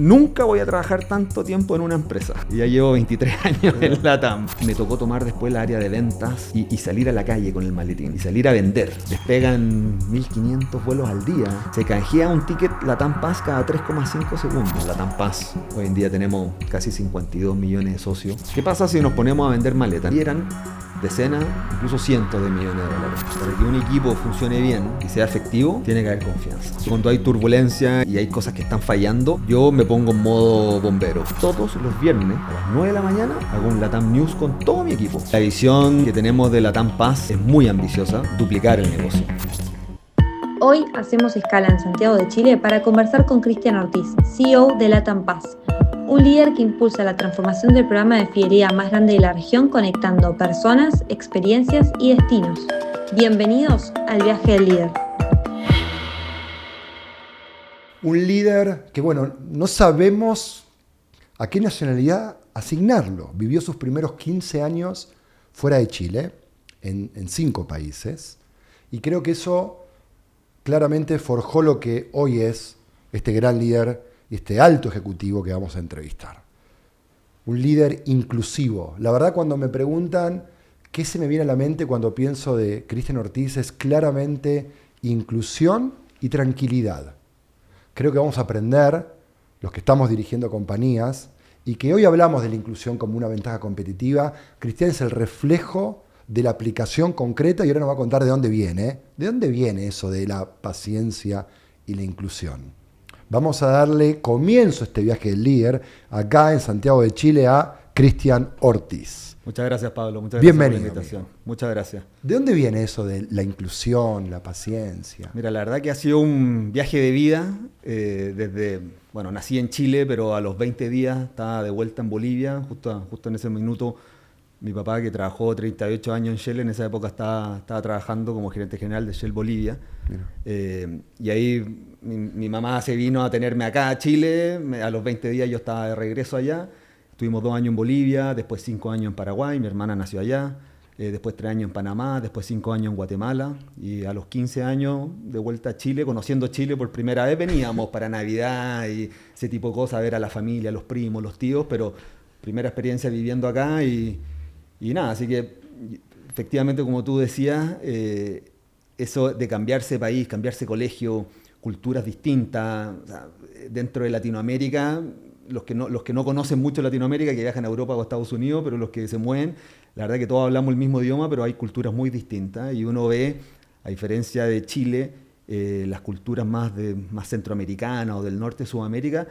nunca voy a trabajar tanto tiempo en una empresa. Y ya llevo 23 años en LATAM. Me tocó tomar después el área de ventas y salir a la calle con el maletín y salir a vender. Despegan 1500 vuelos al día. Se canjea un ticket LATAM Pass cada 3,5 segundos. LATAM Pass. Hoy en día tenemos casi 52 millones de socios. ¿Qué pasa si nos ponemos a vender maletas? Y eran decenas, incluso cientos de millones de dólares. Para que un equipo funcione bien y sea efectivo, tiene que haber confianza. Cuando hay turbulencia y hay cosas que están fallando, yo me pongo en modo bombero. Todos los viernes a las 9 de la mañana hago un LATAM News con todo mi equipo. La visión que tenemos de LATAM Pass es muy ambiciosa, duplicar el negocio. Hoy hacemos escala en Santiago de Chile para conversar con Cristian Ortiz, CEO de LATAM Pass, un líder que impulsa la transformación del programa de fidelidad más grande de la región, conectando personas, experiencias y destinos. Bienvenidos al viaje del líder. Un líder que, no sabemos a qué nacionalidad asignarlo. Vivió sus primeros 15 años fuera de Chile, en 5 países, y creo que eso claramente forjó lo que hoy es este gran líder y este alto ejecutivo que vamos a entrevistar. Un líder inclusivo. La verdad, cuando me preguntan qué se me viene a la mente cuando pienso de Cristian Ortiz, es claramente inclusión y tranquilidad. Creo que vamos a aprender, los que estamos dirigiendo compañías, y que hoy hablamos de la inclusión como una ventaja competitiva. Cristian es el reflejo de la aplicación concreta y ahora nos va a contar de dónde viene. ¿De dónde viene eso de la paciencia y la inclusión? Vamos a darle comienzo a este viaje del líder acá en Santiago de Chile a Cristian Ortiz. Muchas gracias, Pablo. Muchas gracias Bienvenido, por la invitación. amigo. Muchas gracias. ¿De dónde viene eso de la inclusión, la paciencia? Mira, la verdad que ha sido un viaje de vida. Nací en Chile, pero a los 20 días estaba de vuelta en Bolivia. Justo en ese minuto, mi papá, que trabajó 38 años en Shell, en esa época estaba trabajando como gerente general de Shell Bolivia. Y ahí mi mamá se vino a tenerme acá a Chile. A los 20 días yo estaba de regreso allá. Estuvimos 2 años en Bolivia, después 5 años en Paraguay, mi hermana nació allá, después 3 años en Panamá, después 5 años en Guatemala, y a los 15 años de vuelta a Chile, conociendo Chile por primera vez, veníamos para Navidad y ese tipo de cosas, a ver a la familia, los primos, los tíos, pero primera experiencia viviendo acá y nada, así que efectivamente, como tú decías, eso de cambiarse de país, cambiarse de colegio, culturas distintas, o sea, dentro de Latinoamérica, los que no conocen mucho Latinoamérica, que viajan a Europa o a Estados Unidos, pero los que se mueven, la verdad que todos hablamos el mismo idioma, pero hay culturas muy distintas y uno ve, a diferencia de Chile, las culturas más centroamericanas o del norte de Sudamérica,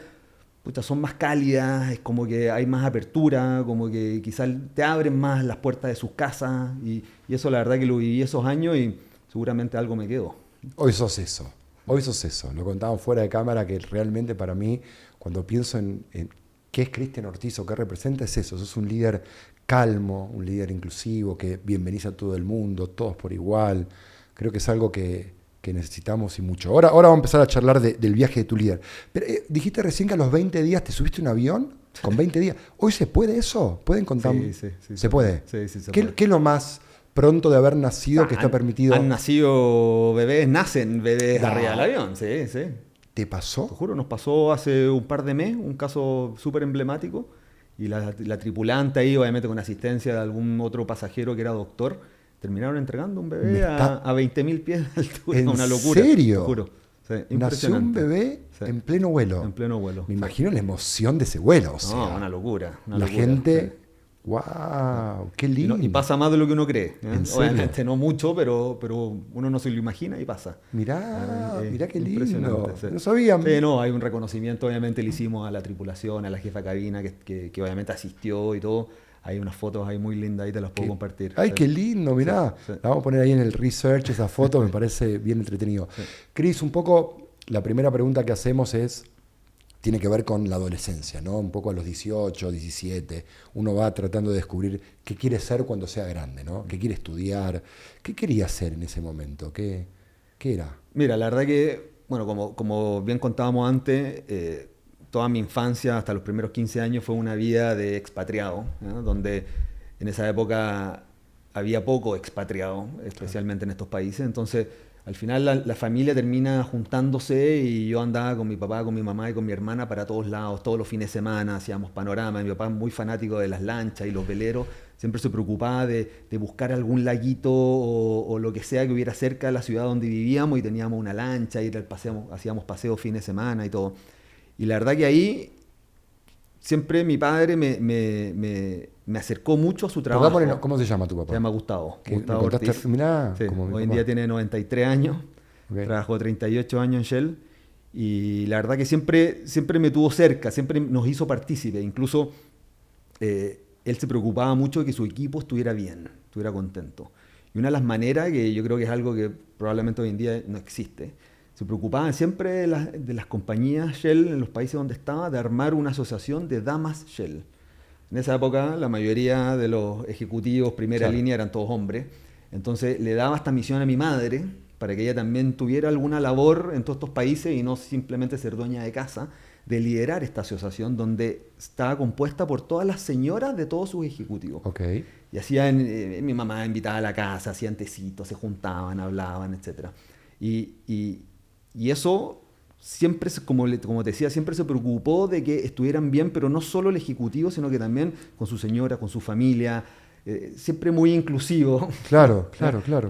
son más cálidas, es como que hay más apertura, como que quizás te abren más las puertas de sus casas y eso la verdad que lo viví esos años y seguramente algo me quedó. Hoy sos eso. Lo contábamos fuera de cámara, que realmente para mí, cuando pienso en qué es Cristian Ortiz o qué representa, es eso. Sos un líder calmo, un líder inclusivo, que bienveniza a todo el mundo, todos por igual. Creo que es algo que necesitamos y mucho. Ahora vamos a empezar a charlar del viaje de tu líder. Pero dijiste recién que a los 20 días te subiste a un avión con 20 días. ¿Hoy se puede eso? ¿Pueden contar? Sí. ¿Se puede? Sí, se puede. ¿Qué es lo más pronto de haber nacido que está permitido? Nacen bebés arriba del avión, sí. ¿Te pasó? Te juro, nos pasó hace un par de meses, un caso súper emblemático, y la tripulante ahí, obviamente con asistencia de algún otro pasajero que era doctor, terminaron entregando un bebé a 20.000 pies de altura. Una locura. ¿En serio? Te juro. Sí, Nació un bebé en pleno vuelo. En pleno vuelo. Me imagino la emoción de ese vuelo. Una locura. Gente... ¡Wow! ¡Qué lindo! Y pasa más de lo que uno cree. Obviamente no mucho, pero uno no se lo imagina y pasa. Mirá qué lindo. Sí. No sabían. Sí, hay un reconocimiento, obviamente le hicimos a la tripulación, a la jefa de cabina que obviamente asistió y todo. Hay unas fotos ahí muy lindas, ahí te las puedo compartir. ¡Ay, qué lindo! Mirá. Sí. La vamos a poner ahí en el research, esa foto, me parece bien entretenido. Sí. Cris, un poco, la primera pregunta que hacemos tiene que ver con la adolescencia, ¿no? Un poco a los 18, 17, uno va tratando de descubrir qué quiere ser cuando sea grande, ¿no? ¿Qué quiere estudiar? ¿Qué quería hacer en ese momento? ¿Qué era? Mira, la verdad que, como bien contábamos antes, toda mi infancia, hasta los primeros 15 años, fue una vida de expatriado, ¿no? Donde en esa época había poco expatriado, especialmente en estos países. Entonces, al final la familia termina juntándose y yo andaba con mi papá, con mi mamá y con mi hermana para todos lados, todos los fines de semana, hacíamos panorama. Mi papá muy fanático de las lanchas y los veleros, siempre se preocupaba de buscar algún laguito o lo que sea que hubiera cerca de la ciudad donde vivíamos y teníamos una lancha y hacíamos paseos fines de semana y todo. Y la verdad que ahí siempre mi padre me acercó mucho a su trabajo. ¿Cómo se llama tu papá? Se llama Gustavo. ¿Qué, Gustavo Ortiz. Mirá, sí, hoy en día tiene 93 años, okay. Trabajó 38 años en Shell y la verdad que siempre me tuvo cerca, siempre nos hizo partícipe. Incluso él se preocupaba mucho de que su equipo estuviera bien, estuviera contento. Y una de las maneras, que yo creo que es algo que probablemente hoy en día no existe, se preocupaban siempre de las compañías Shell en los países donde estaba, de armar una asociación de damas Shell. En esa época la mayoría de los ejecutivos primera línea eran todos hombres. Entonces le daba esta misión a mi madre para que ella también tuviera alguna labor en todos estos países y no simplemente ser dueña de casa, de liderar esta asociación donde estaba compuesta por todas las señoras de todos sus ejecutivos. Okay. Y hacían, mi mamá invitaba a la casa, hacían tecitos, se juntaban, hablaban, etc. Y eso siempre, como te decía, siempre se preocupó de que estuvieran bien, pero no solo el ejecutivo, sino que también con su señora, con su familia, siempre muy inclusivo. Claro.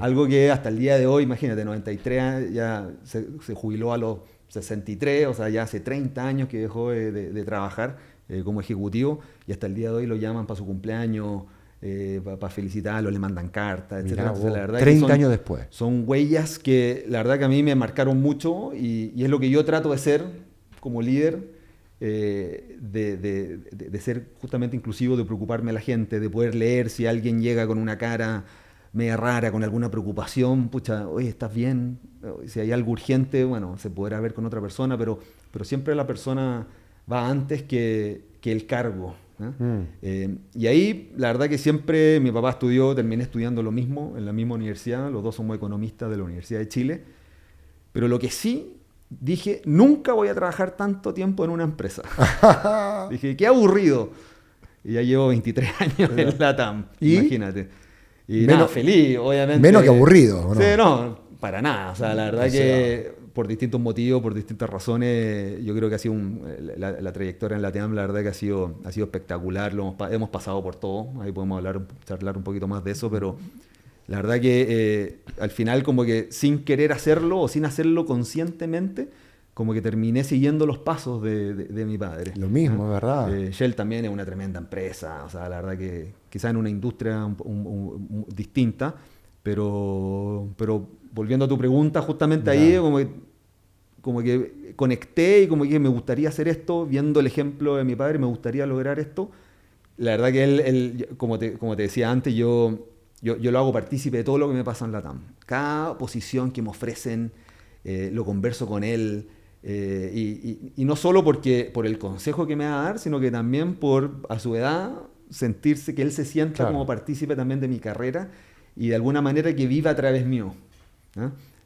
Algo que hasta el día de hoy, imagínate, 93 ya se jubiló a los 63, o sea, ya hace 30 años que dejó de trabajar como ejecutivo y hasta el día de hoy lo llaman para su cumpleaños, para felicitarlo, le mandan cartas, etc. Entonces, la verdad 30 años después. Son huellas que la verdad que a mí me marcaron mucho y es lo que yo trato de ser como líder, de ser justamente inclusivo, de preocuparme a la gente, de poder leer si alguien llega con una cara media rara, con alguna preocupación, pucha, oye, ¿estás bien? Si hay algo urgente, bueno, se podrá ver con otra persona, pero siempre la persona va antes que el cargo. Y ahí, la verdad que siempre mi papá terminé estudiando lo mismo en la misma universidad, los dos somos economistas de la Universidad de Chile, pero lo que sí dije, nunca voy a trabajar tanto tiempo en una empresa. Dije, qué aburrido. Y ya llevo 23 años en LATAM, imagínate. Y nada, feliz, obviamente. Menos que aburrido, ¿no? Sí, no, para nada. O sea, la verdad que por distintos motivos, por distintas razones, yo creo que ha sido la trayectoria en la TAM, la verdad que ha sido espectacular. Hemos pasado por todo, ahí podemos charlar un poquito más de eso, pero la verdad que al final como que sin querer hacerlo o sin hacerlo conscientemente, como que terminé siguiendo los pasos de mi padre. Lo mismo, ¿verdad? Shell también es una tremenda empresa, o sea, la verdad que quizás en una industria distinta, pero volviendo a tu pregunta, justamente ahí como que conecté y como que me gustaría hacer esto, viendo el ejemplo de mi padre, me gustaría lograr esto. La verdad que él como te decía antes, yo lo hago partícipe de todo lo que me pasa en LATAM. Cada posición que me ofrecen, lo converso con él, y no solo por el consejo que me va a dar, sino que también por, a su edad, sentirse que él se sienta como partícipe también de mi carrera y de alguna manera que viva a través mío.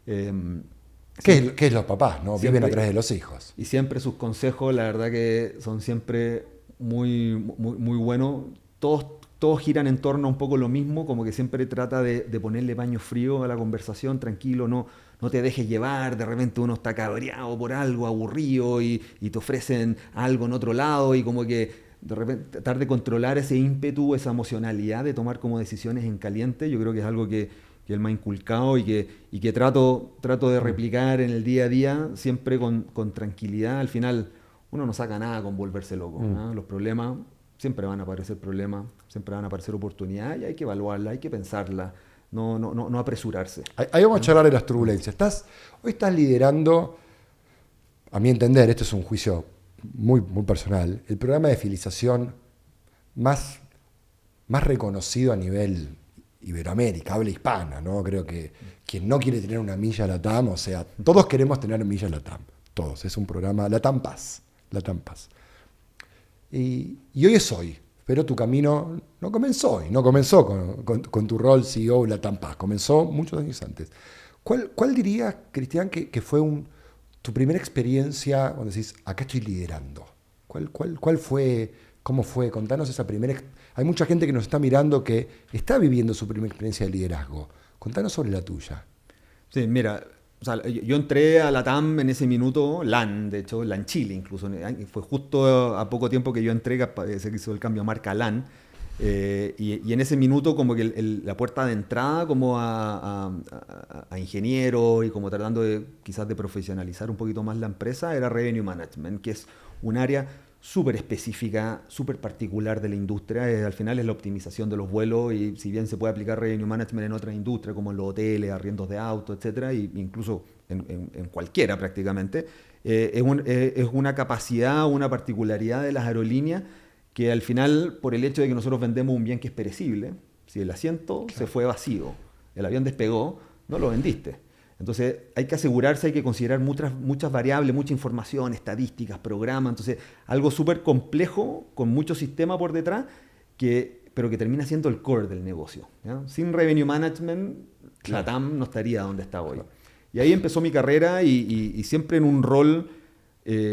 ¿Qué es los papás, no? Viven a través de los hijos. Y siempre sus consejos, la verdad que son siempre muy, muy, muy buenos. Todos giran en torno a un poco lo mismo, como que siempre trata de ponerle paño frío a la conversación, tranquilo, no te dejes llevar, de repente uno está cabreado por algo, aburrido, y te ofrecen algo en otro lado, y como que de repente tratar de controlar ese ímpetu, esa emocionalidad de tomar como decisiones en caliente, yo creo que es algo que él me ha inculcado y que trato de replicar en el día a día, siempre con tranquilidad. Al final uno no saca nada con volverse loco, ¿no? Los problemas, siempre van a aparecer problemas, siempre van a aparecer oportunidades y hay que evaluarlas, hay que pensarlas, no apresurarse. Ahí vamos a charlar de las turbulencias. Hoy estás liderando, a mi entender, esto es un juicio muy, muy personal, el programa de fidelización más reconocido a nivel Iberoamérica, habla hispana, ¿no? Creo que quien no quiere tener una milla LATAM, o sea, todos queremos tener milla LATAM, todos, es un programa LATAM Paz. Y hoy es hoy, pero tu camino no comenzó hoy, no comenzó con tu rol CEO LATAM Paz, comenzó muchos años antes. ¿Cuál dirías, Cristian, que fue tu primera experiencia cuando decís, acá estoy liderando? ¿Cuál fue, cómo fue? Contanos esa primera. Hay mucha gente que nos está mirando que está viviendo su primera experiencia de liderazgo. Contanos sobre la tuya. Sí, mira, o sea, yo entré a LATAM en ese minuto, LAN, de hecho, LAN Chile incluso. Fue justo a poco tiempo que yo entré, que se hizo el cambio a marca LAN. Y en ese minuto como que la puerta de entrada como a ingenieros y como tratando de quizás de profesionalizar un poquito más la empresa era Revenue Management, que es un área súper específica, súper particular de la industria. Al final es la optimización de los vuelos y si bien se puede aplicar Revenue Management en otras industrias como en los hoteles, arriendos de autos, etcétera, e incluso en cualquiera prácticamente, es una capacidad, una particularidad de las aerolíneas que al final, por el hecho de que nosotros vendemos un bien que es perecible, si el asiento se fue vacío, el avión despegó, no lo vendiste. Entonces hay que asegurarse, hay que considerar muchas variables, mucha información, estadísticas, programas. Entonces algo súper complejo, con mucho sistema por detrás, pero que termina siendo el core del negocio, ¿ya? Sin Revenue Management, la TAM no estaría donde está hoy. Y ahí empezó mi carrera y siempre en un rol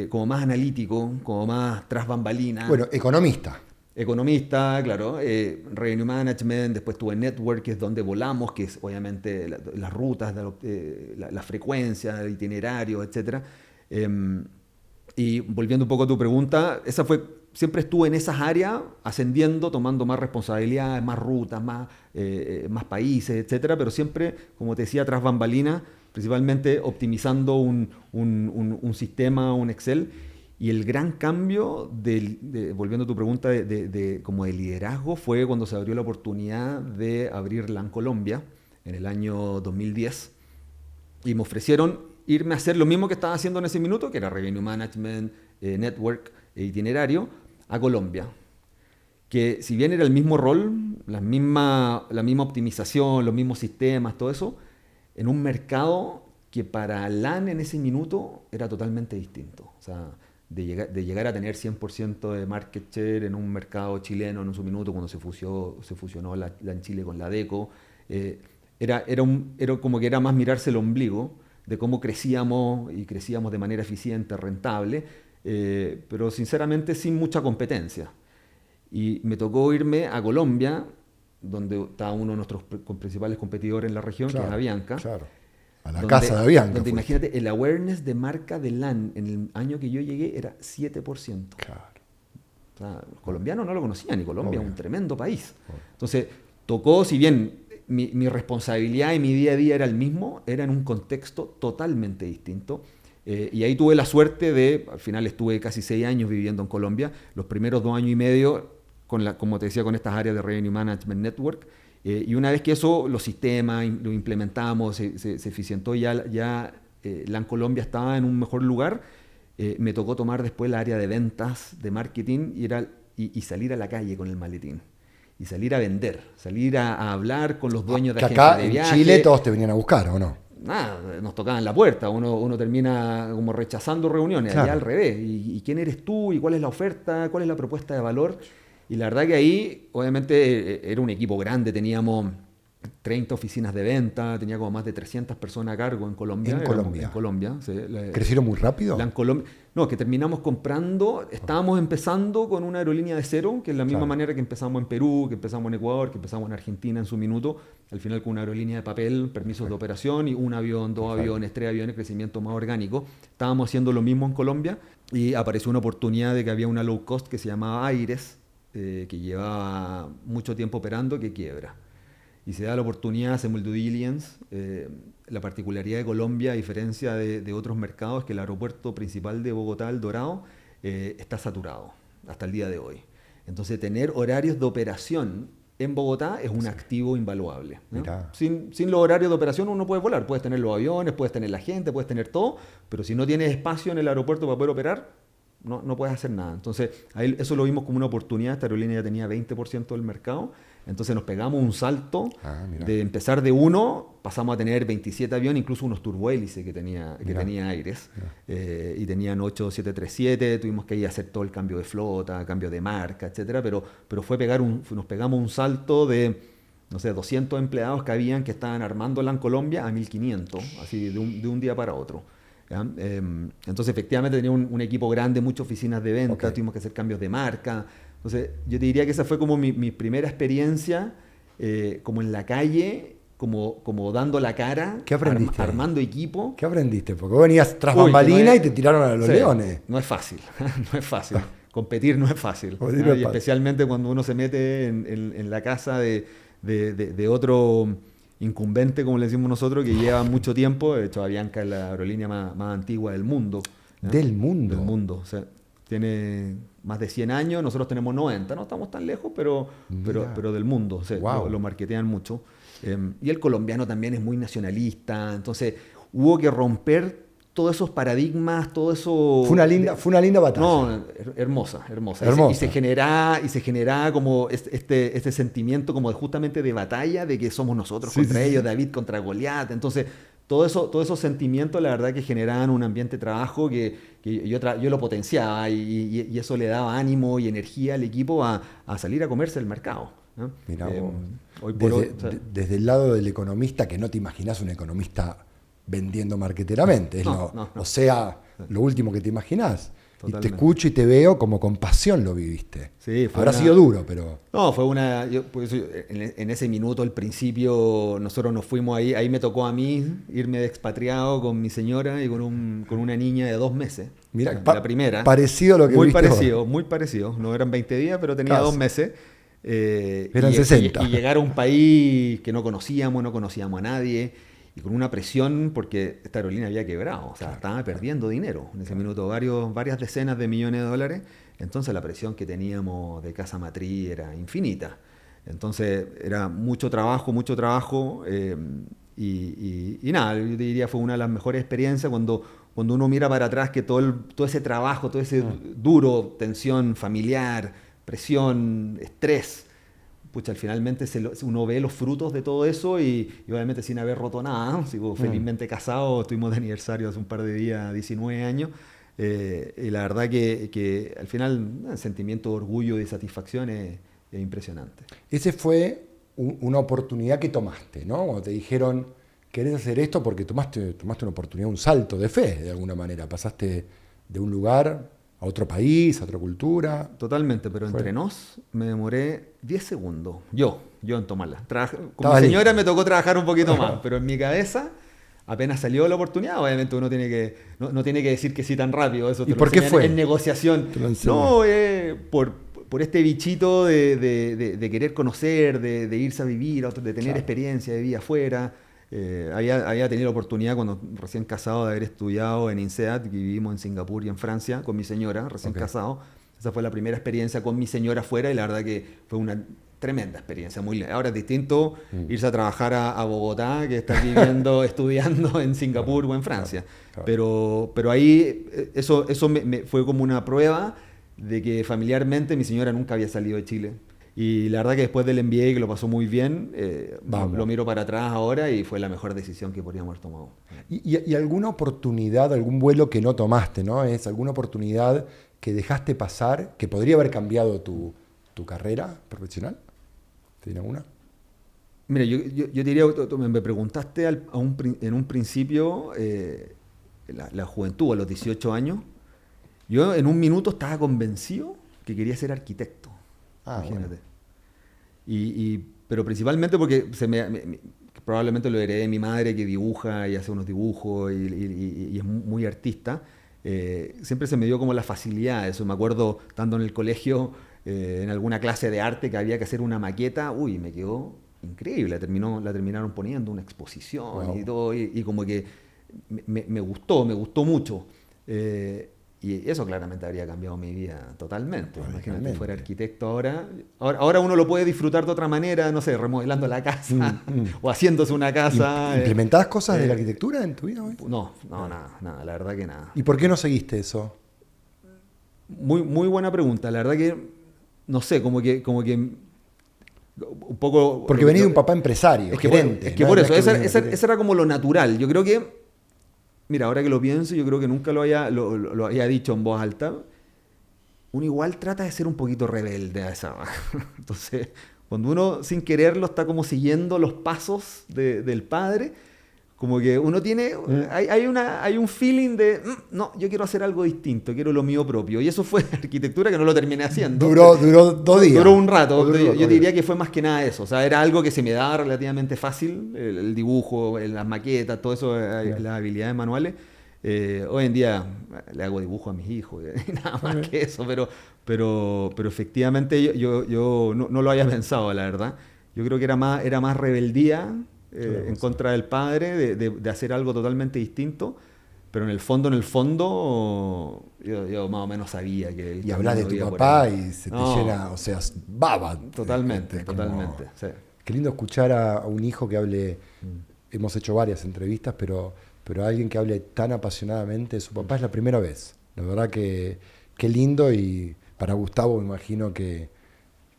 como más analítico, como más tras bambalinas. Bueno, economista. Economista, claro, Revenue Management, después tuve Network, que es donde volamos, que es obviamente las rutas, la frecuencia, el itinerario, etc. Y volviendo un poco a tu pregunta, siempre estuve en esas áreas, ascendiendo, tomando más responsabilidades, más rutas, más países, etc. Pero siempre, como te decía, tras bambalinas, principalmente optimizando un sistema, un Excel. Y el gran cambio, volviendo a tu pregunta, como de liderazgo, fue cuando se abrió la oportunidad de abrir LAN Colombia en el año 2010. Y me ofrecieron irme a hacer lo mismo que estaba haciendo en ese minuto, que era Revenue Management, Network e Itinerario, a Colombia. Que si bien era el mismo rol, la misma optimización, los mismos sistemas, todo eso, en un mercado que para LAN en ese minuto era totalmente distinto. O sea, de llegar a tener 100% de market share en un mercado chileno en su minuto cuando se fusionó LAN Chile con la DECO, era como que era más mirarse el ombligo de cómo crecíamos de manera eficiente, rentable, pero sinceramente sin mucha competencia. Y me tocó irme a Colombia, donde estaba uno de nuestros principales competidores en la región, que es Avianca. Claro. A la casa de Avianca. Donde imagínate, el awareness de marca de LAN en el año que yo llegué era 7%. Claro. O sea, los colombianos no lo conocían y Colombia es un tremendo país. Obvio. Entonces, tocó, si bien mi responsabilidad y mi día a día era el mismo, era en un contexto totalmente distinto. Y ahí tuve la suerte al final estuve casi 6 años viviendo en Colombia, los primeros 2 años y medio, como te decía, con estas áreas de Revenue Management Network. Y una vez que los sistemas lo implementamos, se eficientó, ya LAN Colombia estaba en un mejor lugar, me tocó tomar después el área de ventas, de marketing, y salir a la calle con el maletín. Y salir a vender, salir a hablar con los dueños de agencias de viaje. Acá en Chile todos te venían a buscar, ¿o no? Nada, nos tocaban la puerta, uno termina como rechazando reuniones, claro. Allá al revés. ¿Y quién eres tú? ¿Y cuál es la oferta? ¿Cuál es la propuesta de valor? Y la verdad que ahí, obviamente, era un equipo grande, teníamos 30 oficinas de venta, tenía como más de 300 personas a cargo en Colombia. En Colombia. Sí, ¿Crecieron muy rápido? No, que terminamos comprando, estábamos empezando con una aerolínea de cero, que es la misma manera que empezamos en Perú, que empezamos en Ecuador, que empezamos en Argentina en su minuto, al final con una aerolínea de papel, permisos de operación y un avión, 2 aviones, 3 aviones, crecimiento más orgánico. Estábamos haciendo lo mismo en Colombia y apareció una oportunidad de que había una low cost que se llamaba Aires, que llevaba mucho tiempo operando, que quiebra. Y se da la oportunidad, hacemos el due diligence. La particularidad de Colombia, a diferencia de otros mercados, es que el aeropuerto principal de Bogotá, El Dorado, está saturado hasta el día de hoy. Entonces, tener horarios de operación en Bogotá es un activo invaluable, ¿no? Sin los horarios de operación uno puede volar. Puedes tener los aviones, puedes tener la gente, puedes tener todo, pero si no tienes espacio en el aeropuerto para poder operar, no puedes hacer nada. Entonces, ahí eso lo vimos como una oportunidad. Esta aerolínea ya tenía 20% del mercado. Entonces nos pegamos un salto de empezar de 1, pasamos a tener 27 aviones, incluso unos turbohélices que tenía Aires. Y tenían 8 737, tuvimos que ir a hacer todo el cambio de flota, cambio de marca, etcétera. Pero fue nos pegamos un salto de, no sé, 200 empleados que estaban armando LAN Colombia a 1500, así de un día para otro. Entonces efectivamente tenía un equipo grande, muchas oficinas de venta, tuvimos que hacer cambios de marca. Entonces yo te diría que esa fue como mi primera experiencia como en la calle, como dando la cara, ¿Qué aprendiste? Armando equipo. ¿Qué aprendiste? Porque vos venías tras Uy, bambalina no es- y te tiraron a los sí, leones. No es fácil, no es fácil. Competir no es fácil. Competir no es Y fácil. especialmente cuando uno se mete en la casa de otro incumbente, como le decimos nosotros, que lleva mucho tiempo. De hecho, Avianca es la aerolínea más antigua del mundo. ¿ya? Del mundo. Del mundo. O sea, tiene más de 100 años, nosotros tenemos 90, no estamos tan lejos, pero del mundo. O sea, Wow. lo marketean mucho. Y el colombiano también es muy nacionalista. Entonces, hubo que romper todos esos paradigmas, todo eso... Fue una linda batalla. No, hermosa. Hermosa. Y se genera como este sentimiento como justamente de batalla, de que somos nosotros Sí, contra sí, sí. ellos, David contra Goliat. Entonces, todos esos sentimientos, la verdad, que generaban un ambiente de trabajo que yo lo potenciaba y eso le daba ánimo y energía al equipo a salir a comerse el mercado, ¿no? Mirá vos. Hoy por hoy, Desde el lado del economista, que no te imaginás un economista vendiendo marqueteramente. Es No. O sea, lo último que te imaginás. Y te Totalmente. escucho y te veo como con pasión lo viviste. Sí, fue Habrá una- sido duro, pero... No, fue en ese minuto, al principio, nosotros nos fuimos ahí me tocó a mí irme de expatriado con mi señora y con una niña de 2 meses. Mira, la primera. parecido a lo que Muy viste parecido, muy parecido. No eran 20 días, pero tenía Casi. 2 meses. Eran 60. Y llegar a un país que no conocíamos a nadie, y con una presión porque esta aerolínea había quebrado, o sea, estaba perdiendo dinero. En ese minuto, varias decenas de millones de dólares. Entonces la presión que teníamos de casa matriz era infinita. Entonces era mucho trabajo, y nada, yo te diría fue una de las mejores experiencias cuando uno mira para atrás que todo ese trabajo, todo ese duro, tensión familiar, presión, estrés, pucha, finalmente uno ve los frutos de todo eso y obviamente sin haber roto nada, ¿no? Sigo felizmente casado, estuvimos de aniversario hace un par de días, 19 años, y la verdad que al final el sentimiento de orgullo y de satisfacción es impresionante. Ese fue una oportunidad que tomaste, ¿no? Cuando te dijeron, querés hacer esto porque tomaste una oportunidad, un salto de fe, de alguna manera. Pasaste de un lugar a otro país, a otra cultura. Totalmente, pero entre nos me demoré 10 segundos. Yo en tomarla. Con Estabas mi señora listo. me tocó trabajar un poquito más, pero en mi cabeza apenas salió la oportunidad. Obviamente uno tiene que no tiene que decir que sí tan rápido. Eso te ¿Y lo por qué enseñan fue? en negociación. Te lo enseñan. No, por este bichito de querer conocer, de irse a vivir, de tener Claro. experiencia de vida afuera. Había tenido la oportunidad cuando recién casado de haber estudiado en INSEAD, que vivimos en Singapur y en Francia con mi señora, recién Ok. casado. Esa fue la primera experiencia con mi señora afuera y la verdad que fue una tremenda experiencia. Ahora es distinto irse a trabajar a Bogotá que estar viviendo, estudiando en Singapur o en Francia. Claro. Pero ahí eso me fue como una prueba de que familiarmente mi señora nunca había salido de Chile. Y la verdad que después del MBA, que lo pasó muy bien, Vamos. lo miro para atrás ahora y fue la mejor decisión que podríamos haber tomado. Y alguna oportunidad, algún vuelo que no tomaste, ¿no? Es alguna oportunidad que dejaste pasar, que podría haber cambiado tu carrera profesional. ¿Tiene alguna? Mira, yo diría, tú me preguntaste en un principio la juventud, a los 18 años. Yo en un minuto estaba convencido que quería ser arquitecto. Imagínate. Bueno. Pero principalmente porque probablemente lo heredé de mi madre que dibuja y hace unos dibujos y es muy artista. Siempre se me dio como la facilidad de eso. Me acuerdo estando en el colegio en alguna clase de arte que había que hacer una maqueta. Uy, me quedó increíble. La terminaron poniendo una exposición Wow. y todo. Y como que me gustó mucho. Y eso claramente habría cambiado mi vida totalmente. Imagínate, Radicalmente. fuera arquitecto ahora uno lo puede disfrutar de otra manera, no sé, remodelando la casa o haciéndose una casa. ¿Implementás cosas de la arquitectura en tu vida hoy? No, nada, la verdad que nada. ¿Y por qué no seguiste eso? Muy buena pregunta, la verdad que, no sé, como que un poco... Porque venís de un papá empresario, Es que gerente. es que ¿no? por No eso, es que esa, venís esa- de- esa era como lo natural. Yo creo que, mira, ahora que lo pienso, yo creo que nunca lo había dicho en voz alta. Uno igual trata de ser un poquito rebelde a esa. Entonces, cuando uno sin quererlo está como siguiendo los pasos del padre, como que uno tiene, hay un feeling de, no, yo quiero hacer algo distinto, quiero lo mío propio. Y eso fue arquitectura que no lo terminé haciendo. Duró 2 días. Duró un rato. Yo diría que fue más que nada eso. O sea, era algo que se me daba relativamente fácil, el dibujo, las maquetas, todo eso, las habilidades manuales. Hoy en día le hago dibujo a mis hijos, nada más que eso, pero efectivamente yo no lo había pensado, la verdad. Yo creo que era más rebeldía en contra del padre, de hacer algo totalmente distinto, pero en el fondo, yo más o menos sabía que él... Y hablas de tu papá y se te llena, o sea, baba. Totalmente. Sí. Qué lindo escuchar a un hijo que hable, hemos hecho varias entrevistas, pero alguien que hable tan apasionadamente de su papá es la primera vez. La verdad que qué lindo, y para Gustavo me imagino que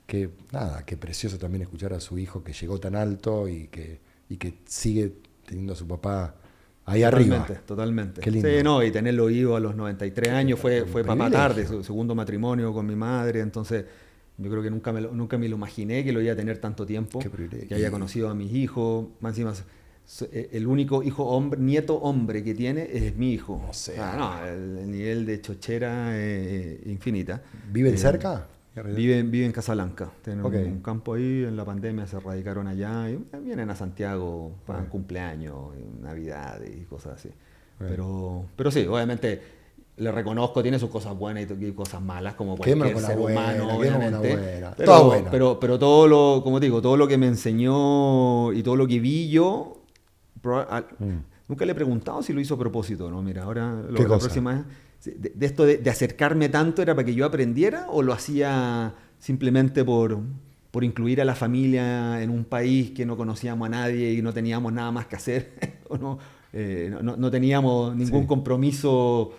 qué precioso también escuchar a su hijo que llegó tan alto y que sigue teniendo a su papá ahí arriba. Totalmente. Qué lindo. Sí, no, y tenerlo vivo a los 93 años fue papá privilegio. tarde, su segundo matrimonio con mi madre, entonces yo creo que nunca me lo imaginé que lo iba a tener tanto tiempo, Qué privilegio. que haya conocido a mis hijos, más encima el único nieto hombre que tiene es mi hijo. O sea. El nivel de chochera infinita. ¿Viven cerca? Vive en Casablanca, tienen Ok. un campo ahí, en la pandemia se radicaron allá y vienen a Santiago para cumpleaños, Navidad y cosas así. Pero sí, obviamente le reconozco, tiene sus cosas buenas y cosas malas, como cualquier ser humano, obviamente. Pero como te digo, todo lo que me enseñó y todo lo que vi yo, nunca le he preguntado si lo hizo a propósito, ¿no? Mira, ahora la próxima vez... De esto de acercarme tanto, ¿era para que yo aprendiera o lo hacía simplemente por incluir a la familia en un país que no conocíamos a nadie y no teníamos nada más que hacer? ¿O no teníamos ningún compromiso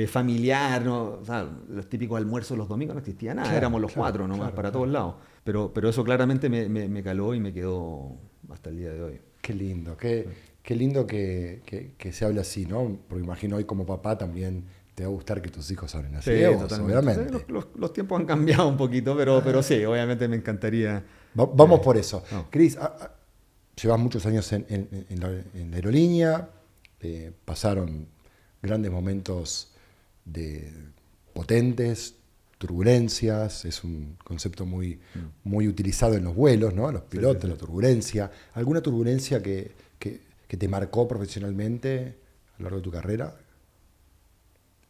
familiar, ¿no? O sea, los típicos almuerzos los domingos no existía nada, éramos los cuatro nomás para todos lados. Pero eso claramente me caló y me quedó hasta el día de hoy. Qué lindo, qué lindo que se hable así, ¿no? Porque imagino hoy como papá también te va a gustar que tus hijos hablen así, obviamente. Los tiempos han cambiado un poquito, pero sí, obviamente me encantaría. Vamos por eso. No. Cris, llevas muchos años en la aerolínea, pasaron grandes momentos potentes, turbulencias, es un concepto muy utilizado en los vuelos, ¿no? Los pilotos, la turbulencia. ¿Alguna turbulencia que te marcó profesionalmente a lo largo de tu carrera?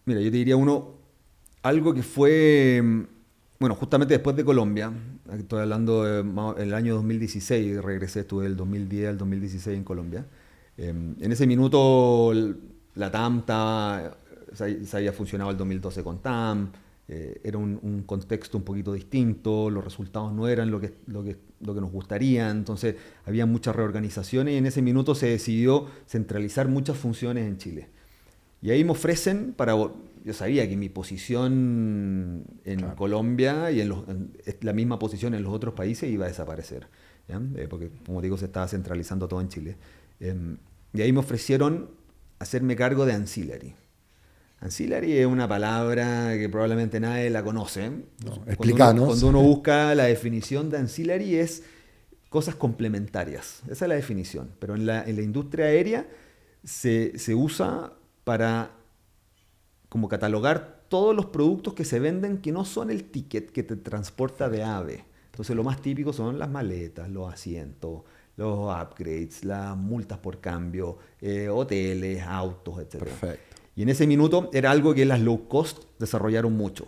Mira, yo te diría algo que fue, bueno, justamente después de Colombia, estoy hablando del año 2016, regresé, estuve del 2010 al 2016 en Colombia. En ese minuto la TAM se había funcionado el 2012 con TAM, era un contexto un poquito distinto, los resultados no eran lo que nos gustaría, entonces había muchas reorganizaciones y en ese minuto se decidió centralizar muchas funciones en Chile. Y ahí me ofrecen yo sabía que mi posición en Colombia y la misma posición en los otros países iba a desaparecer, ¿ya? Porque, como digo, se estaba centralizando todo en Chile. Y ahí me ofrecieron hacerme cargo de Ancillary. Ancillary es una palabra que probablemente nadie la conoce. No, explícanos. Cuando uno busca la definición de Ancillary es cosas complementarias. Esa es la definición. Pero en la industria aérea se usa para como catalogar todos los productos que se venden que no son el ticket que te transporta de A a B. Entonces lo más típico son las maletas, los asientos, los upgrades, las multas por cambio, hoteles, autos, etc. Perfecto. Y en ese minuto era algo que las low cost desarrollaron mucho.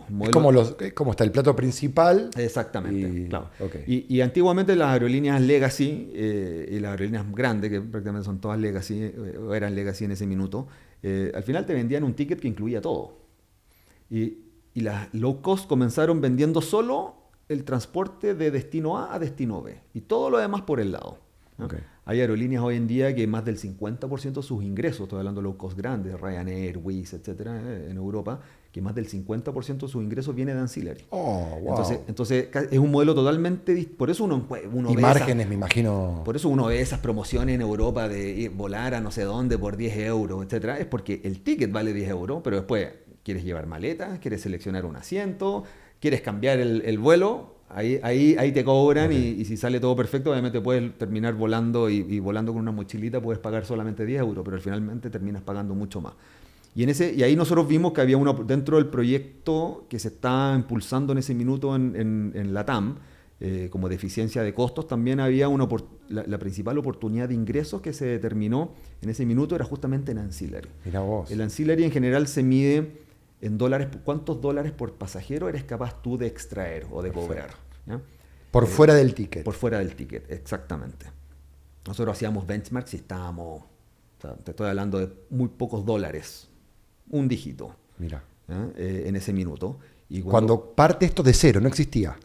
Es como está el plato principal. Exactamente, claro. Okay. Y antiguamente las aerolíneas legacy y las aerolíneas grandes, que prácticamente son todas legacy, o eran legacy en ese minuto, al final te vendían un ticket que incluía todo. Y las low cost comenzaron vendiendo solo el transporte de destino A a destino B. Y todo lo demás por el lado, ¿no? Okay. Hay aerolíneas hoy en día que más del 50% de sus ingresos, estoy hablando de low cost grandes, Ryanair, Wizz, etcétera, en Europa, que más del 50% de sus ingresos viene de ancillary. Oh, wow. Entonces es un modelo totalmente... Por eso uno y ve márgenes, me imagino... Por eso uno ve esas promociones en Europa de volar a no sé dónde por 10 euros, etcétera. Es porque el ticket vale 10 euros, pero después quieres llevar maletas, quieres seleccionar un asiento, quieres cambiar el vuelo, ahí te cobran Okay. y si sale todo perfecto, obviamente puedes terminar volando y volando con una mochilita puedes pagar solamente 10 euros, pero finalmente terminas pagando mucho más. Y ahí nosotros vimos que había dentro del proyecto que se está impulsando en ese minuto en LATAM, como de eficiencia de costos, también había la principal oportunidad de ingresos que se determinó en ese minuto era justamente en ancillary. Mirá vos. El ancillary en general se mide en dólares, cuántos dólares por pasajero eres capaz tú de extraer o de cobrar. ¿Ya? Por fuera del ticket. Por fuera del ticket, exactamente. Nosotros hacíamos benchmarks y estábamos, o sea, te estoy hablando de muy pocos dólares, un dígito, Mira. ¿ya? En ese minuto. Y Cuando parte esto de cero, no existía.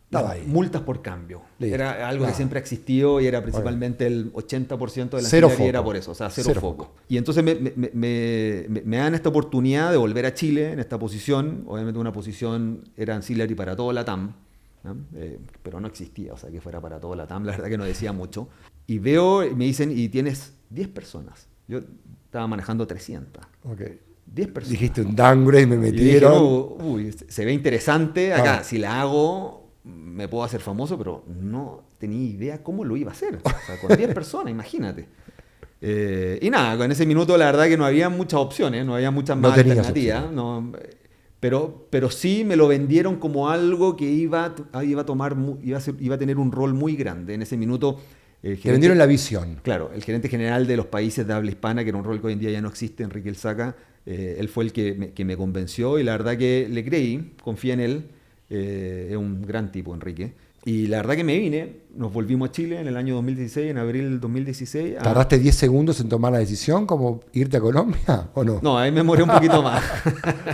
Estaba ahí. multas por cambio. Listo. Era algo que Nada. siempre existió y era principalmente el 80% de la Cero ancillary era foco. por eso, o sea, cero Cero foco. foco. Y entonces me dan esta oportunidad de volver a Chile en esta posición. Obviamente una posición era ancillary para todo LATAM, ¿no? Pero no existía, o sea, que fuera para todo LATAM, la verdad que no decía mucho. Y veo, me dicen, y tienes 10 personas. Yo estaba manejando 300. Ok. 10 personas. Dijiste un downgrade, me Y dije, metieron. no, uy, se ve interesante acá. Ah. Si la hago, me puedo hacer famoso, pero no tenía idea cómo lo iba a hacer. O sea, con 10 personas, imagínate. Y nada, en ese minuto la verdad que no había muchas opciones, no había muchas No más tenías alternativas. No, pero sí me lo vendieron como algo que iba a tomar, iba a tener un rol muy grande. En ese minuto... Te vendieron la visión. Claro, el gerente general de los países de habla hispana, que era un rol que hoy en día ya no existe, Enrique Elzaca, él fue el que me convenció y la verdad que le creí, confié en él, es un gran tipo, Enrique. Y la verdad que me vine, nos volvimos a Chile en el año 2016, en abril del 2016. ¿Tardaste 10 segundos en tomar la decisión, como irte a Colombia o no? No, ahí me demoré un poquito más.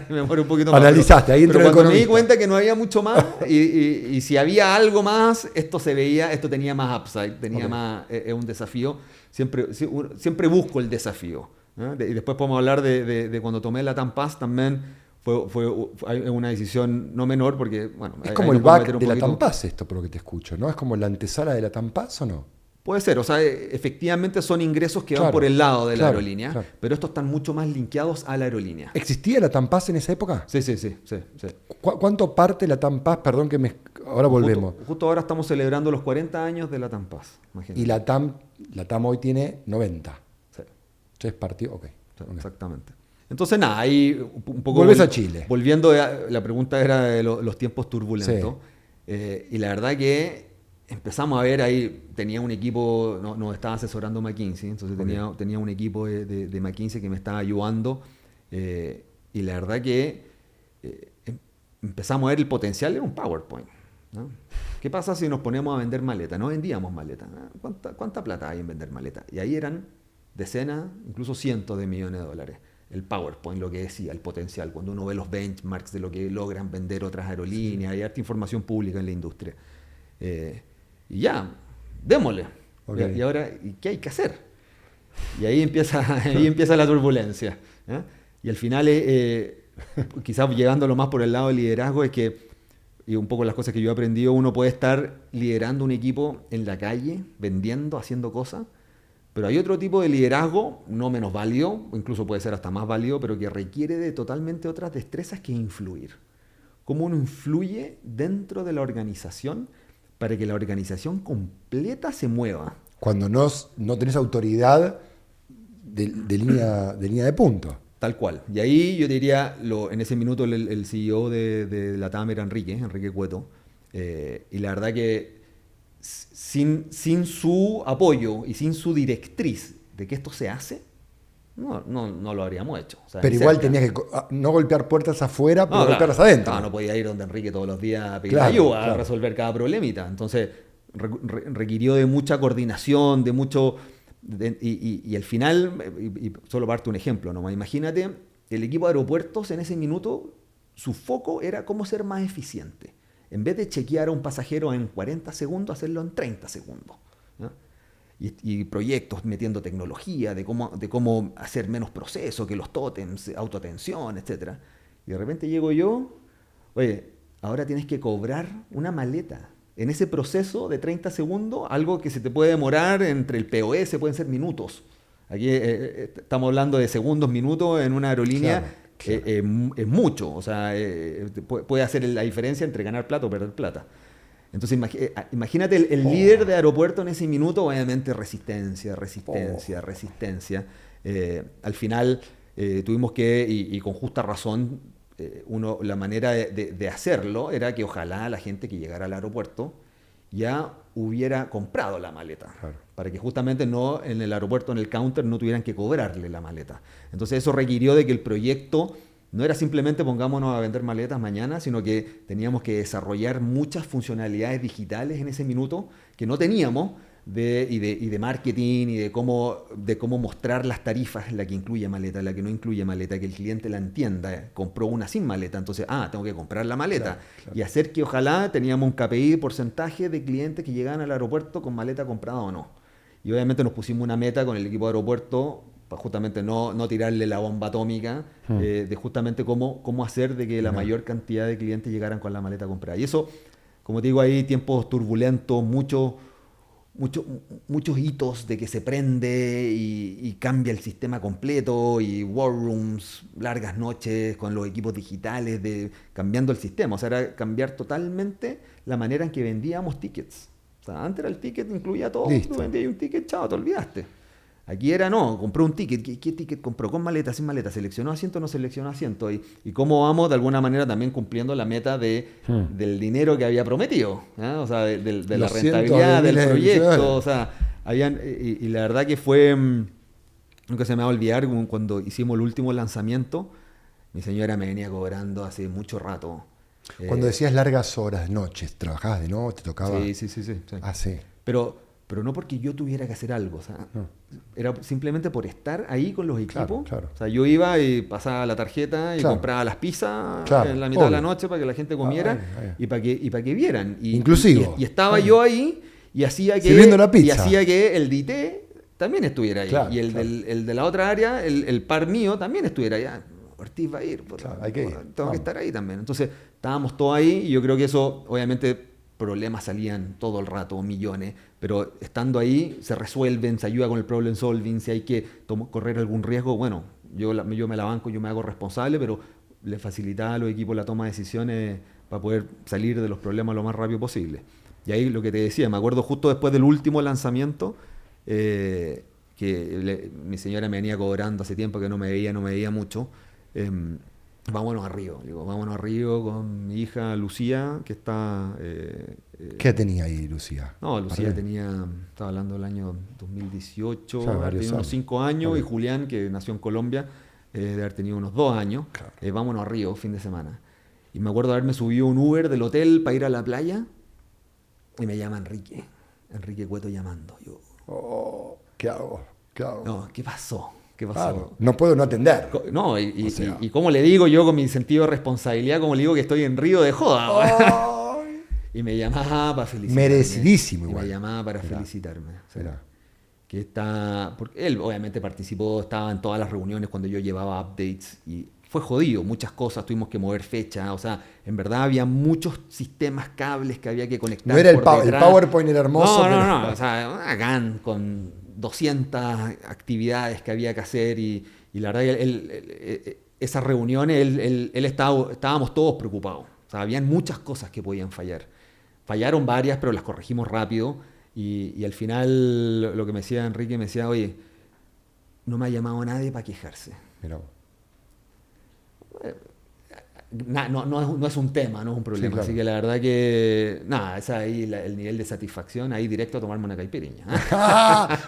Me demoré un poquito más. Analizaste, ahí entró pero el cuando me di economista. cuenta que no había mucho más y si había algo más, esto se veía, esto tenía más upside, tenía Ok. más, es un desafío. Siempre busco el desafío. ¿Eh? Y después podemos hablar de cuando tomé la LATAM Pass también. Fue una decisión no menor porque, bueno... Es ahí como el nos podemos back meter un de la poquito. Tampaz esto, por lo que te escucho, ¿no? Es como la antesala de la Tampaz, ¿o no? Puede ser, o sea, efectivamente son ingresos que van Claro, por el lado de la claro, aerolínea, claro. pero estos están mucho más linkeados a la aerolínea. ¿Existía la Tampaz en esa época? Sí. ¿Cuánto parte la Tampaz? Perdón que ahora volvemos. Justo ahora estamos celebrando los 40 años de la LATAM Pass, imagínate. Y la TAM hoy tiene 90. Sí, 3 partidos, ok. sí, Ok. exactamente. Entonces, nada, ahí un poco... Volvés a Chile. Volviendo, la pregunta era de los tiempos turbulentos. Y la verdad que empezamos a ver ahí, tenía un equipo, nos estaba asesorando McKinsey, entonces tenía un equipo de McKinsey que me estaba ayudando. Y la verdad que empezamos a ver el potencial en un PowerPoint, ¿no? ¿Qué pasa si nos ponemos a vender maletas? No vendíamos maletas. ¿Cuánta plata hay en vender maletas? Y ahí eran decenas, incluso cientos de millones de dólares. El PowerPoint, lo que decía, el potencial, cuando uno ve los benchmarks de lo que logran vender otras aerolíneas, hay harta información pública en la industria. Y ya, démosle. Okay. Y ahora, ¿y qué hay que hacer? Y ahí empieza la turbulencia. ¿Eh? Y al final, quizás llevándolo más por el lado del liderazgo, es que, y un poco las cosas que yo he aprendido, uno puede estar liderando un equipo en la calle, vendiendo, haciendo cosas, pero hay otro tipo de liderazgo, no menos válido, incluso puede ser hasta más válido, pero que requiere de totalmente otras destrezas que influir. Cómo uno influye dentro de la organización para que la organización completa se mueva. Cuando no tenés autoridad de línea de punto. Tal cual. Y ahí yo diría, en ese minuto el CEO de LATAM era Enrique Cueto, y la verdad que sin su apoyo y sin su directriz de que esto se hace, no lo habríamos hecho. O sea, Pero igual tenías que no golpear puertas afuera, pero golpearlas adentro. No podía ir donde Enrique todos los días a pedir Claro, ayuda, claro. a resolver cada problemita. Entonces requirió de mucha coordinación, de mucho... y al final, y solo parte un ejemplo nomás, imagínate, el equipo de aeropuertos en ese minuto, su foco era cómo ser más eficiente. En vez de chequear a un pasajero en 40 segundos, hacerlo en 30 segundos. ¿No? Y proyectos metiendo tecnología, de cómo hacer menos proceso, que los tótems, autoatención, etc. Y de repente llego yo, oye, ahora tienes que cobrar una maleta. En ese proceso de 30 segundos, algo que se te puede demorar entre el POS, pueden ser minutos. Aquí estamos hablando de segundos, minutos en una aerolínea Claro. Claro. Es mucho. O sea, puede hacer la diferencia entre ganar plata o perder plata. Entonces, imagínate el líder de aeropuerto en ese minuto, obviamente resistencia. Al final tuvimos que, y con justa razón, la manera de hacerlo era que ojalá la gente que llegara al aeropuerto ya hubiera comprado la maleta, Claro. para que justamente no en el aeropuerto, en el counter, no tuvieran que cobrarle la maleta. Entonces eso requirió de que el proyecto no era simplemente pongámonos a vender maletas mañana, sino que teníamos que desarrollar muchas funcionalidades digitales en ese minuto que no teníamos, y de marketing y de cómo mostrar las tarifas, la que incluye maleta, la que no incluye maleta, que el cliente la entienda. Compró una sin maleta, entonces, tengo que comprar la maleta. Claro. Y hacer que ojalá teníamos un KPI de porcentaje de clientes que llegaban al aeropuerto con maleta comprada o no. Y obviamente nos pusimos una meta con el equipo de aeropuerto para justamente no tirarle la bomba atómica, de justamente cómo hacer de que la mayor cantidad de clientes llegaran con la maleta comprada. Y eso, como te digo, hay tiempos turbulentos, muchos hitos de que se prende y cambia el sistema completo, y war rooms, largas noches con los equipos digitales, cambiando el sistema. O sea, era cambiar totalmente la manera en que vendíamos tickets. O sea, antes era el ticket, incluía todo. Listo. Tú vendías un ticket, chao, te olvidaste. Aquí era no, compró un ticket. ¿Qué ticket compró? ¿Con maleta, sin maleta? ¿Seleccionó asiento o no seleccionó asiento? Y cómo vamos de alguna manera también cumpliendo la meta del dinero que había prometido, ¿eh? O sea, de la Los rentabilidad cientos de del miles de proyecto. millones. O sea, y la verdad que fue, nunca se me va a olvidar, cuando hicimos el último lanzamiento, mi señora me venía cobrando hace mucho rato. Cuando decías largas horas, noches, ¿trabajabas de noche? ¿Te tocaba? Sí. Ah, sí. Pero no porque yo tuviera que hacer algo, o sea, era simplemente por estar ahí con los equipos. Claro. O sea, yo iba y pasaba la tarjeta y Claro. compraba las pizzas Claro, en la mitad de la obvio. noche para que la gente comiera Ay. y para que vieran. Inclusivo. Y estaba yo ahí y hacía que Sirviendo la pizza. y hacía que el DT también estuviera ahí. Claro, y el, claro. el de la otra área, el par mío, también estuviera allá. Ortiz va a ir, Claro, hay que ir. tengo Vamos. que estar ahí también. Entonces, estábamos todos ahí y yo creo que eso, obviamente, problemas salían todo el rato, millones, pero estando ahí se resuelven, se ayuda con el problem solving. Si hay que correr algún riesgo, bueno, yo me la banco, yo me hago responsable, pero le facilitaba a los equipos la toma de decisiones para poder salir de los problemas lo más rápido posible. Y ahí lo que te decía, me acuerdo justo después del último lanzamiento, mi señora me venía cobrando hace tiempo que no me veía mucho. Vámonos a Río, digo, vámonos a Río con mi hija Lucía, que está... ¿Qué tenía ahí, Lucía? No, Lucía ¿Para qué? estaba hablando del año 2018, Ya, haber varios tenido unos años. 5 años, Ok. y Julián, que nació en Colombia, de haber tenido unos 2 años. Claro. Vámonos a Río, fin de semana. Y me acuerdo de haberme subido un Uber del hotel para ir a la playa, y me llama Enrique Cueto llamando. Yo, Oh, ¿qué hago? ¿Qué hago? no, ¿qué pasó? Claro, no puedo no atender. No, O sea. y cómo le digo yo con mi sentido de responsabilidad, cómo le digo que estoy en Río de joda. Ay. Y me llamaba para felicitarme. Merecidísimo Y igual. me llamaba para Mirá. felicitarme. O sea, Mirá. que porque él obviamente participó, estaba en todas las reuniones cuando yo llevaba updates, y fue jodido, muchas cosas, tuvimos que mover fecha, o sea, en verdad había muchos sistemas, cables que había que conectar. No era el por detrás. PowerPoint era hermoso. No, o sea, una GAN con 200 actividades que había que hacer, y la verdad que esas reuniones, estábamos todos preocupados. O sea, habían muchas cosas que podían fallar. Fallaron varias, pero las corregimos rápido, y al final lo que me decía Enrique, me decía, oye, no me ha llamado nadie para quejarse. Mirá. No es un tema, no es un problema. Sí, claro. Así que la verdad que, nada, es ahí el nivel de satisfacción, ahí directo a tomarme una caipiriña.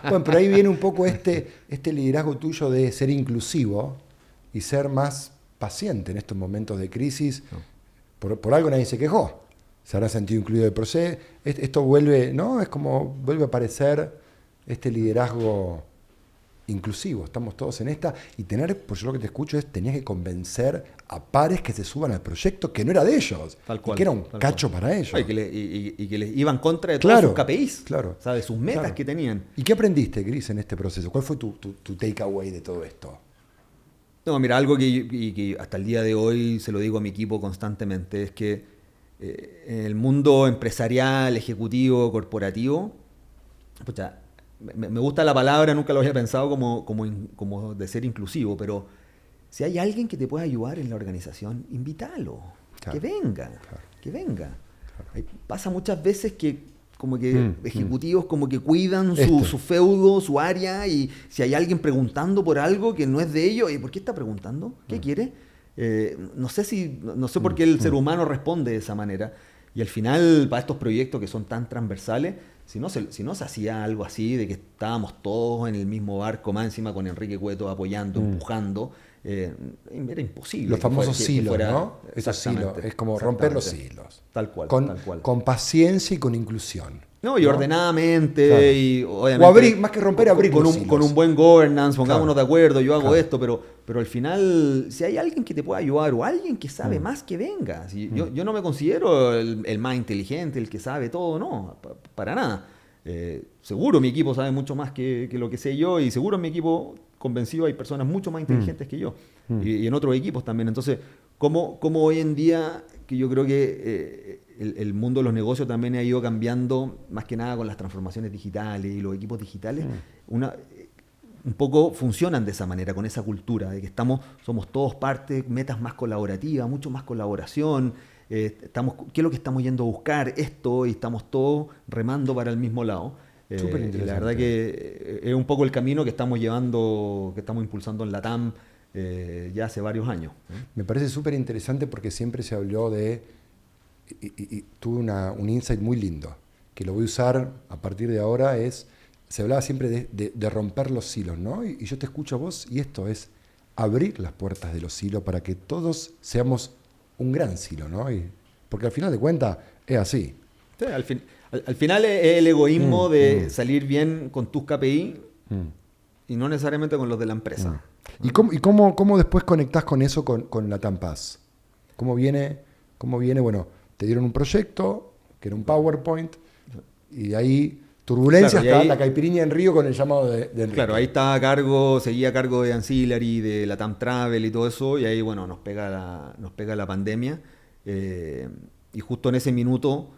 Bueno, pero ahí viene un poco este liderazgo tuyo de ser inclusivo y ser más paciente en estos momentos de crisis. No. Por algo nadie se quejó. Se habrá sentido incluido el proceso. Esto vuelve, ¿no? Es como vuelve a aparecer este liderazgo inclusivo. Estamos todos en esta. Y pues yo lo que te escucho es, tenías que convencer a pares que se suban al proyecto que no era de ellos. Tal cual, y que era un tal cacho cual. para ellos. Y que les iban contra de todos Claro, sus KPIs. claro. O sea, de sus metas Claro. que tenían. ¿Y qué aprendiste, Gris, en este proceso? ¿Cuál fue tu takeaway de todo esto? No, mira, algo que hasta el día de hoy se lo digo a mi equipo constantemente, es que en el mundo empresarial, ejecutivo, corporativo, pucha, me gusta la palabra, nunca lo había pensado como de ser inclusivo, pero si hay alguien que te pueda ayudar en la organización, invítalo, Claro. que venga, Claro. que venga. Pasa muchas veces que como que ejecutivos como que cuidan su feudo, su área, y si hay alguien preguntando por algo que no es de ellos, ¿por qué está preguntando? ¿Qué quiere? No sé por qué el ser humano responde de esa manera. Y al final, para estos proyectos que son tan transversales, si no se hacía algo así, de que estábamos todos en el mismo barco, más encima con Enrique Cueto apoyando, empujando, era imposible. Los famosos silos, ¿no? Esos silos, Exactamente, es como romper los exactamente. silos. Tal cual, tal cual. Con paciencia y con inclusión. No, y ordenadamente, Claro. y obviamente... O abrir, más que romper, abrir con los un, hilos. con un buen governance, pongámonos de acuerdo, yo hago Claro. esto, pero al final, si hay alguien que te pueda ayudar o alguien que sabe más, que venga. Yo no me considero el más inteligente, el que sabe todo, no, para nada. Seguro mi equipo sabe mucho más que lo que sé yo, y seguro en mi equipo, convencido, hay personas mucho más inteligentes que yo, y en otros equipos también. Entonces, ¿cómo hoy en día, que yo creo que el mundo de los negocios también ha ido cambiando, más que nada con las transformaciones digitales y los equipos digitales, un poco funcionan de esa manera, con esa cultura, de que somos todos parte, metas más colaborativas, mucho más colaboración, ¿qué es lo que estamos yendo a buscar? Esto, y estamos todos remando para el mismo lado. Súper Y interesante. la verdad que es un poco el camino que estamos llevando, que estamos impulsando en LATAM ya hace varios años. Me parece súper interesante porque siempre se habló de, y tuve un insight muy lindo, que lo voy a usar a partir de ahora, se hablaba siempre de romper los silos, ¿no? Y yo te escucho a vos, y esto es abrir las puertas de los silos para que todos seamos un gran silo, ¿no? Porque al final de cuentas es así. Sí, al final es el egoísmo de salir bien con tus KPI y no necesariamente con los de la empresa. ¿Y cómo después conectás con eso con la Tampaz? ¿Cómo viene? Bueno, te dieron un proyecto, que era un PowerPoint, y de ahí turbulencia, Claro, hasta la caipirinha en Río con el llamado de Enrique. Claro, ahí seguía a cargo de Ancillary, de la TAM Travel y todo eso, y ahí, bueno, nos pega la pandemia, y justo en ese minuto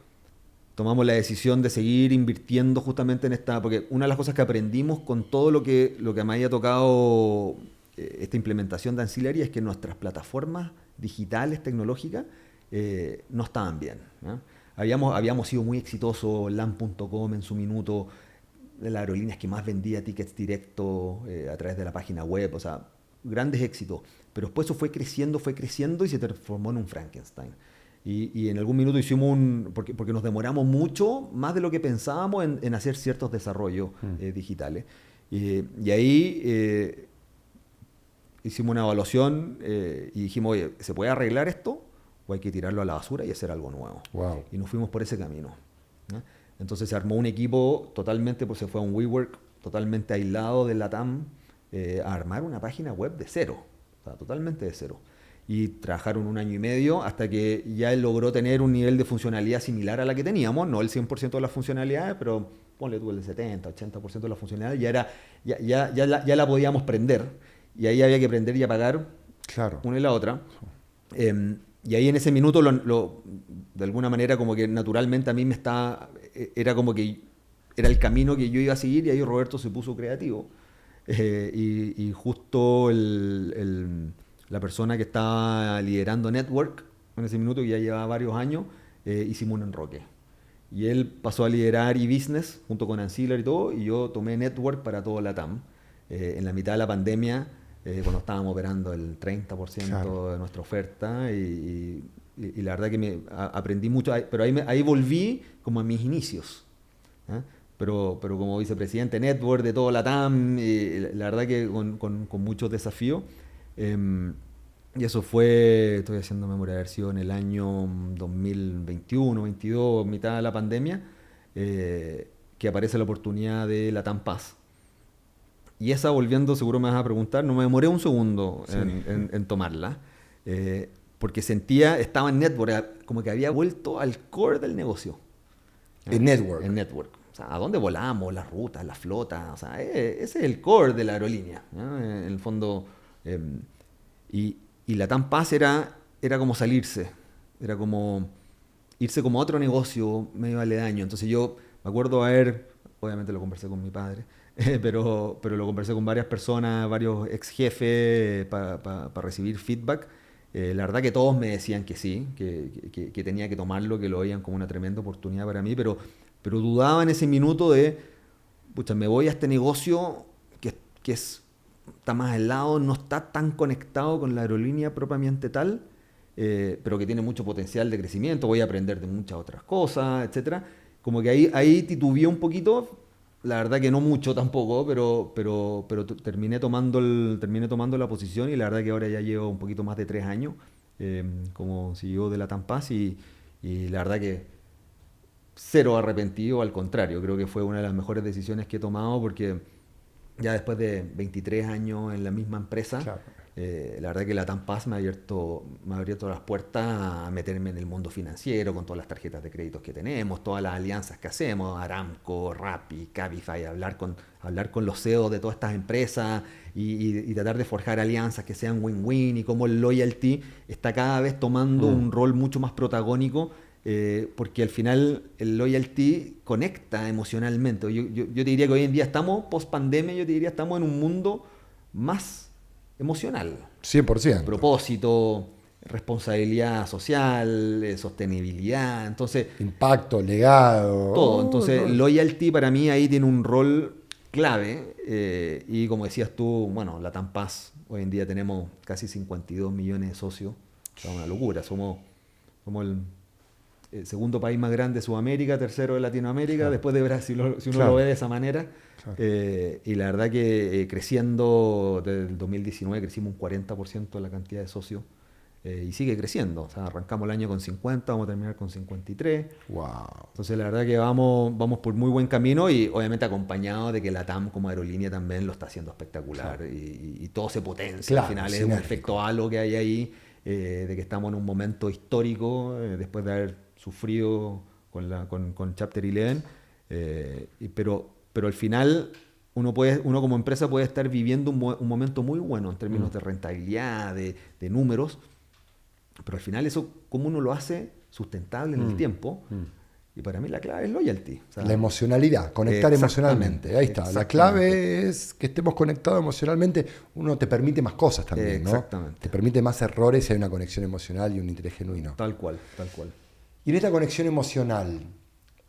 tomamos la decisión de seguir invirtiendo justamente en porque una de las cosas que aprendimos con todo lo que me había tocado esta implementación de Ancillary es que nuestras plataformas digitales, tecnológicas, no estaban bien, ¿no? Habíamos sido muy exitosos, LAN.com en su minuto, de las aerolíneas que más vendía tickets directos a través de la página web, o sea, grandes éxitos. Pero después eso fue creciendo y se transformó en un Frankenstein. Y en algún minuto hicimos porque nos demoramos mucho, más de lo que pensábamos, en hacer ciertos desarrollos digitales. Y ahí hicimos una evaluación y dijimos, oye, ¿se puede arreglar esto? ¿O hay que tirarlo a la basura y hacer algo nuevo? Wow. Y nos fuimos por ese camino, ¿no? Entonces se armó un equipo totalmente, pues se fue a un WeWork totalmente aislado de LATAM, a armar una página web de cero, o sea, totalmente de cero. Y trabajaron 1 año y medio hasta que ya él logró tener un nivel de funcionalidad similar a la que teníamos, no el 100% de las funcionalidades, pero ponle tú el 70, 80% de las funcionalidades, ya la podíamos prender, y ahí había que prender y apagar una y la otra. Y ahí en ese minuto, de alguna manera, como que naturalmente a mí era como que era el camino que yo iba a seguir, y ahí Roberto se puso creativo. Y justo la persona que estaba liderando Network en ese minuto, que ya llevaba varios años, hicimos un enroque. Y él pasó a liderar eBusiness junto con Ancillary y todo, y yo tomé Network para todo LATAM. En la mitad de la pandemia, cuando estábamos operando el 30% de nuestra oferta, y la verdad que aprendí mucho, pero ahí volví como a mis inicios, ¿eh? Pero como vicepresidente Network de todo LATAM, la verdad que con muchos desafíos. Y eso fue, estoy haciendo memoria, haber sido en el año 2021, 22, mitad de la pandemia, que aparece la oportunidad de LATAM Paz. Y esa, volviendo, seguro me vas a preguntar, no me demoré un segundo en tomarla, porque estaba en Network, como que había vuelto al core del negocio. En Network. En Network. O sea, ¿a dónde volamos? Las rutas, la flota. O sea, ese es el core de la aerolínea, ¿no? En el fondo. Y la TAM Paz era como salirse. Era como irse como a otro negocio medio aledaño. Entonces yo me acuerdo haber obviamente lo conversé con mi padre, pero lo conversé con varias personas, varios ex jefes para recibir feedback. La verdad que todos me decían que sí, que tenía que tomarlo, que lo veían como una tremenda oportunidad para mí, pero dudaba en ese minuto de, pucha, me voy a este negocio está más al lado, no está tan conectado con la aerolínea propiamente tal, pero que tiene mucho potencial de crecimiento, voy a aprender de muchas otras cosas, etcétera. Como que ahí titubeé un poquito, la verdad que no mucho tampoco, pero terminé tomando la posición y la verdad que ahora ya llevo un poquito más de 3 años como CEO de LATAM Pass y la verdad que cero arrepentido, al contrario, creo que fue una de las mejores decisiones que he tomado porque ya después de 23 años en la misma empresa, Claro. la verdad que LATAM Pass me ha abierto las puertas a meterme en el mundo financiero con todas las tarjetas de créditos que tenemos, todas las alianzas que hacemos, Aramco, Rappi, Cabify, hablar con los CEOs de todas estas empresas y tratar de forjar alianzas que sean win-win y cómo el loyalty está cada vez tomando un rol mucho más protagónico. Porque al final el loyalty conecta emocionalmente. Yo te diría que hoy en día estamos, post pandemia, yo te diría estamos en un mundo más emocional. 100%. Propósito, responsabilidad social, sostenibilidad, entonces Impacto, legado. todo. Entonces loyalty para mí ahí tiene un rol clave y como decías tú, bueno, LATAM Pass, hoy en día tenemos casi 52 millones de socios. Es una locura, somos el segundo país más grande de Sudamérica, tercero de Latinoamérica, Claro. después de Brasil, si uno Claro. lo ve de esa manera. Claro. Y la verdad que creciendo desde el 2019 crecimos un 40% de la cantidad de socios y sigue creciendo. O sea, arrancamos el año con 50, vamos a terminar con 53. Wow. Entonces la verdad que vamos por muy buen camino y obviamente acompañado de que la TAM como aerolínea también lo está haciendo espectacular. Claro. Y todo se potencia. Claro, Al final es un sinérgico. efecto halo que hay ahí, de que estamos en un momento histórico después de haber sufrido con Chapter 11. Pero al final uno como empresa puede estar viviendo un momento muy bueno en términos de rentabilidad, de números, pero al final eso, ¿cómo uno lo hace sustentable en el tiempo? Y para mí la clave es loyalty. O sea, La emocionalidad, conectar exactamente, emocionalmente. Ahí está. La exactamente. clave es que estemos conectados emocionalmente. Uno te permite más cosas también, ¿no? Exactamente. Te permite más errores si hay una conexión emocional y un interés genuino. Tal cual. Y en esta conexión emocional,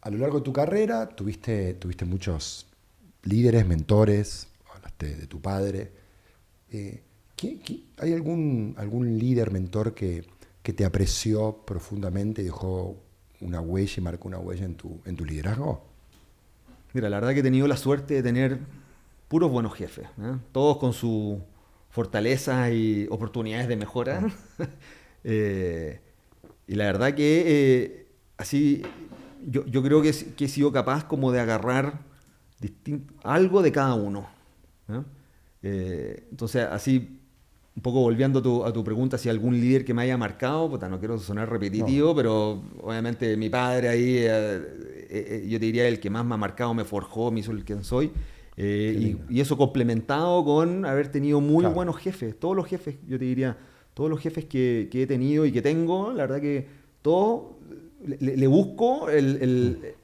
a lo largo de tu carrera, tuviste muchos líderes, mentores, hablaste de tu padre. ¿Hay algún líder, mentor que te apreció profundamente y dejó una huella y marcó una huella en tu liderazgo? Mira, la verdad que he tenido la suerte de tener puros buenos jefes, ¿eh? Todos con sus fortalezas y oportunidades de mejora. Y la verdad que así yo creo que he sido capaz como de agarrar algo de cada uno, ¿no? Entonces así, un poco volviendo a tu pregunta, si algún líder que me haya marcado, puta, no quiero sonar repetitivo, No. pero obviamente mi padre ahí, yo te diría el que más me ha marcado, me forjó, me hizo el quien soy. Y eso complementado con haber tenido muy Claro. buenos jefes, todos los jefes, yo te diría, todos los jefes que he tenido y que tengo, la verdad que todos le busco en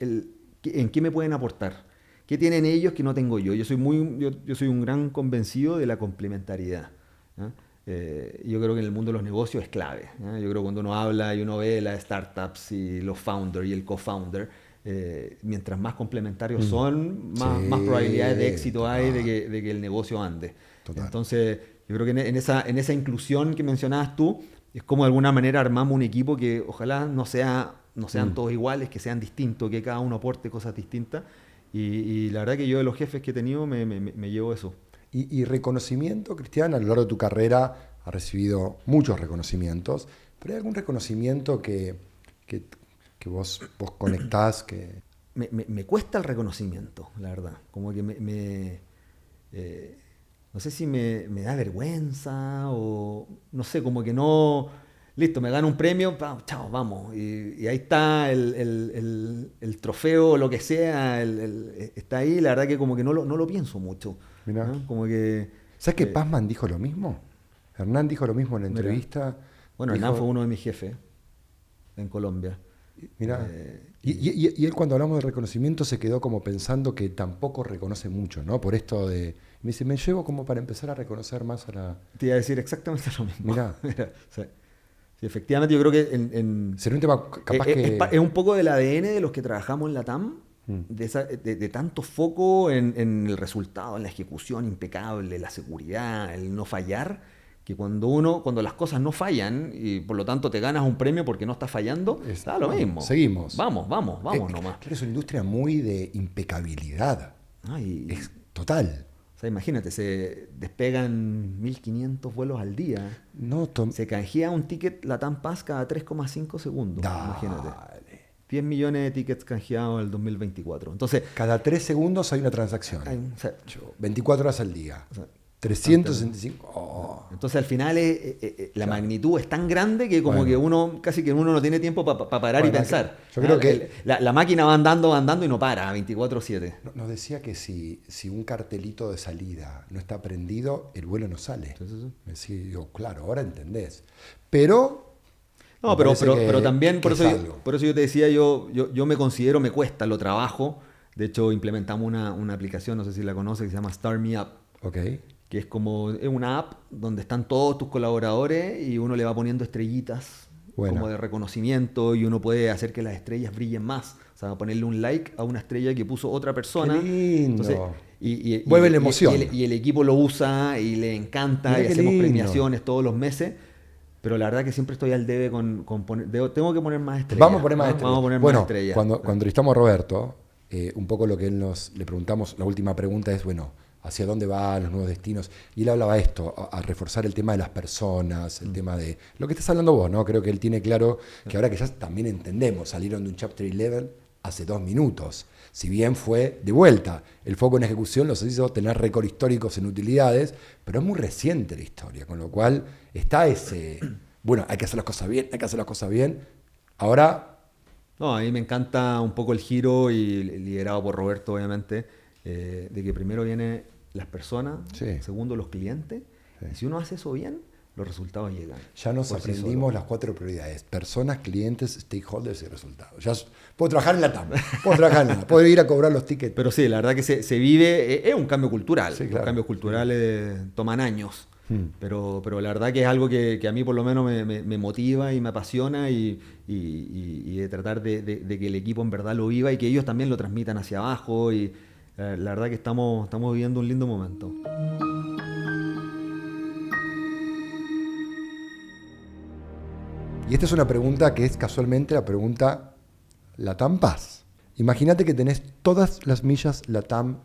qué me pueden aportar, qué tienen ellos que no tengo yo. Yo soy un gran convencido de la complementariedad, ¿eh? Yo creo que en el mundo de los negocios es clave, ¿eh? Yo creo que cuando uno habla y uno ve las startups y los founders y el co-founder, mientras más complementarios son, más Sí, probabilidades de éxito hay total. de que el negocio ande. Total. Entonces, yo creo que en esa inclusión que mencionabas tú, es como de alguna manera armamos un equipo que ojalá no sean todos iguales, que sean distintos, que cada uno aporte cosas distintas. Y la verdad que yo de los jefes que he tenido me llevo eso. Y reconocimiento, Cristian, a lo largo de tu carrera has recibido muchos reconocimientos, pero ¿hay algún reconocimiento que vos conectás? Me cuesta el reconocimiento, la verdad. Como que no sé si me da vergüenza o no sé, como que no. Listo, me gano un premio, chao, vamos. Y ahí está el trofeo, lo que sea, está ahí. La verdad que como que no lo pienso mucho. Mirá. ¿No? Como que. ¿Sabes que Pazman dijo lo mismo? Hernán dijo lo mismo en la Mira. entrevista. Bueno, Dijo- Hernán fue uno de mis jefes en Colombia. Mirá. Y él cuando hablamos de reconocimiento se quedó como pensando que tampoco reconoce mucho, ¿no? Por esto de... Me dice, me llevo como para empezar a reconocer más a la... Te iba a decir exactamente lo mismo. Mirá. Sí. Sí, efectivamente, yo creo que Sería un tema capaz que... es un poco del ADN de los que trabajamos en la TAM, de tanto foco en el resultado, en la ejecución impecable, la seguridad, el no fallar, que cuando las cosas no fallan y por lo tanto te ganas un premio porque no estás fallando, da lo mismo. Seguimos. Vamos nomás. Claro, es una industria muy de impecabilidad. Es total. O sea, imagínate, se despegan 1.500 vuelos al día. Se canjea un ticket Latam Pass cada 3,5 segundos. Imagínate. 10 millones de tickets canjeados en el 2024. Entonces, cada 3 segundos hay una transacción. 24 horas al día. 365. Oh. Entonces al final la magnitud es tan grande que como que uno casi que uno no tiene tiempo para parar y pensar. Yo creo que la máquina va andando y no para 24/7. Nos decía que si un cartelito de salida no está prendido, el vuelo no sale. Sí. Me decía, digo, claro, ahora entendés. Pero también por eso yo te decía, yo me considero, me cuesta, lo trabajo. De hecho implementamos una aplicación, no sé si la conoces, que se llama Start Me Up. Okay. Que es una app donde están todos tus colaboradores y uno le va poniendo estrellitas como de reconocimiento y uno puede hacer que las estrellas brillen más. O sea, ponerle un like a una estrella que puso otra persona. ¡Qué lindo! Entonces, vuelve la emoción. Y el equipo lo usa y le encanta. Mirá, y hacemos premiaciones todos los meses. Pero la verdad que siempre estoy al debe con poner... tengo que poner más estrellas. Vamos a poner más estrellas. Vamos a poner más estrellas. Cuando entrevistamos a Roberto, un poco lo que le preguntamos, la última pregunta es, ¿hacia dónde van los nuevos destinos? Y él hablaba esto, a reforzar el tema de las personas, el tema de lo que estás hablando vos, ¿no? Creo que él tiene claro que ahora que ya también entendemos, salieron de un Chapter 11 hace 2 minutos. Si bien fue de vuelta, el foco en ejecución los hizo tener récord históricos en utilidades, pero es muy reciente la historia, con lo cual está ese, hay que hacer las cosas bien, Ahora... No, a mí me encanta un poco el giro y liderado por Roberto, obviamente, de que primero vienen las personas, segundo los clientes, y si uno hace eso bien, los resultados llegan. Ya nos aprendimos las 4 prioridades: personas, clientes, stakeholders y resultados. Ya puedo trabajar en la TAM, puedo ir a cobrar los tickets. Pero sí, la verdad que se vive, es un cambio cultural. Sí, claro. Los cambios culturales toman años. Pero la verdad que es algo que a mí por lo menos me motiva y me apasiona y de tratar de que el equipo en verdad lo viva y que ellos también lo transmitan hacia abajo. Y la verdad que estamos viviendo un lindo momento. Y esta es una pregunta que es casualmente la pregunta LATAM Pass. Imagínate que tenés todas las millas LATAM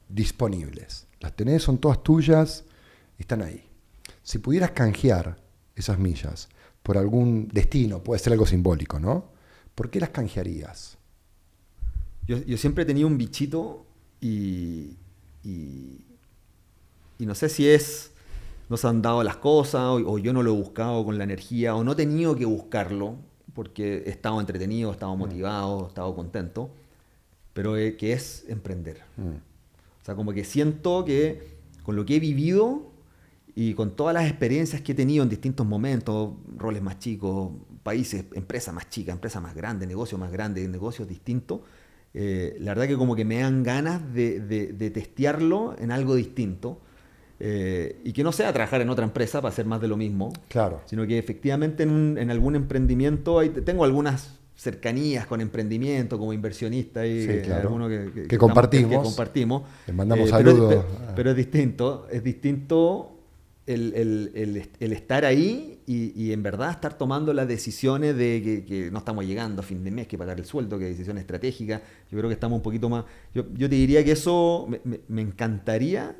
disponibles. Las tenés, son todas tuyas, están ahí. Si pudieras canjear esas millas por algún destino, puede ser algo simbólico, ¿no? ¿Por qué las canjearías? Yo siempre he tenido un bichito y no sé si no se han dado las cosas o yo no lo he buscado con la energía o no he tenido que buscarlo porque he estado entretenido, he estado motivado, he estado contento, pero que es emprender. O sea, como que siento que con lo que he vivido y con todas las experiencias que he tenido en distintos momentos, roles más chicos, países, empresas más chicas, empresas más grandes, negocios más grandes, negocios distintos, la verdad que como que me dan ganas de testearlo en algo distinto. Y que no sea trabajar en otra empresa para hacer más de lo mismo, claro, sino que efectivamente en algún emprendimiento tengo algunas cercanías con emprendimiento como inversionista y alguno que compartimos. Le mandamos saludos. Pero es distinto el estar ahí y en verdad estar tomando las decisiones de que no estamos llegando a fin de mes, que pagar el sueldo, que decisión estratégica. Yo creo que estamos un poquito más... Yo te diría que eso me encantaría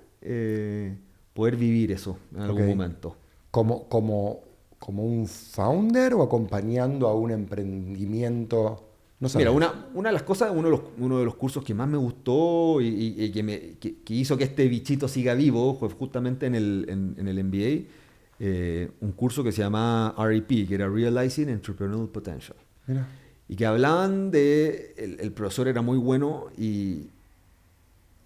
poder vivir eso en algún momento. ¿Como un founder o acompañando a un emprendimiento? No sabes. Mira, una de las cosas, uno de los cursos que más me gustó y que hizo que este bichito siga vivo fue justamente en el MBA, un curso que se llama REP, que era Realizing Entrepreneurial Potential. Mira. Y que hablaban el profesor era muy bueno y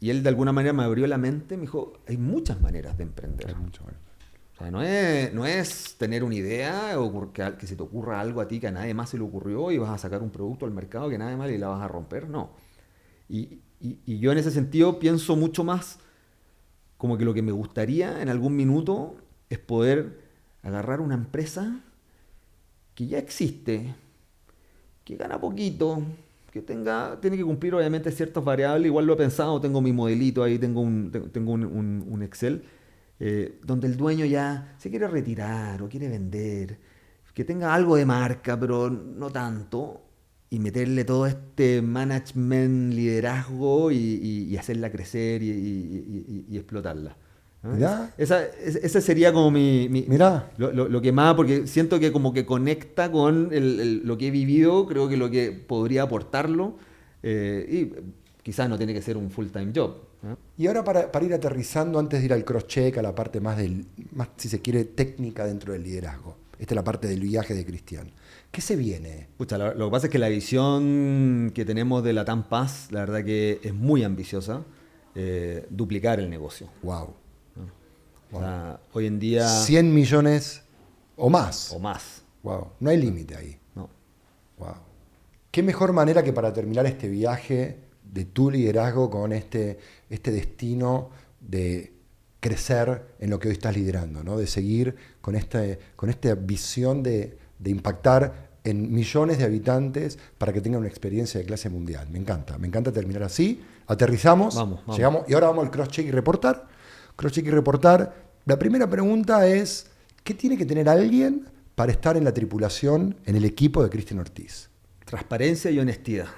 él de alguna manera me abrió la mente, me dijo, hay muchas maneras de emprender. Hay muchas maneras. O O sea, no es tener una idea o que se te ocurra algo a ti que a nadie más se le ocurrió y vas a sacar un producto al mercado que nadie más y la vas a romper. No. Y yo en ese sentido pienso mucho más como que lo que me gustaría en algún minuto es poder agarrar una empresa que ya existe, que gana poquito, que tiene que cumplir obviamente ciertas variables. Igual lo he pensado, tengo mi modelito ahí, tengo un Excel, donde el dueño ya se quiere retirar o quiere vender, que tenga algo de marca, pero no tanto, y meterle todo este management, liderazgo y hacerla crecer y explotarla. ¿No? Mirá. Ese sería como Mirá. lo que más, porque siento que como que conecta con lo que he vivido, creo que lo que podría aportarlo, y quizás no tiene que ser un full-time job. ¿No? Y ahora para ir aterrizando, antes de ir al cross-check, a la parte más, si se quiere, técnica dentro del liderazgo. Esta es la parte del viaje de Cristian. ¿Qué se viene? Pucha, lo que pasa es que la visión que tenemos de Latam Paz, la verdad que es muy ambiciosa, duplicar el negocio. Wow. O sea, hoy en día... 100 millones o más. O más. Wow. No hay límite ahí. No. Wow. ¿Qué mejor manera que para terminar este viaje de tu liderazgo con este destino de crecer en lo que hoy estás liderando, ¿no? De seguir con esta visión de impactar en millones de habitantes para que tengan una experiencia de clase mundial? Me encanta terminar así. Aterrizamos, Vamos. llegamos y ahora vamos al cross-check y reportar. Cross-check y reportar. La primera pregunta es, ¿qué tiene que tener alguien para estar en la tripulación, en el equipo de Cristian Ortiz? Transparencia y honestidad.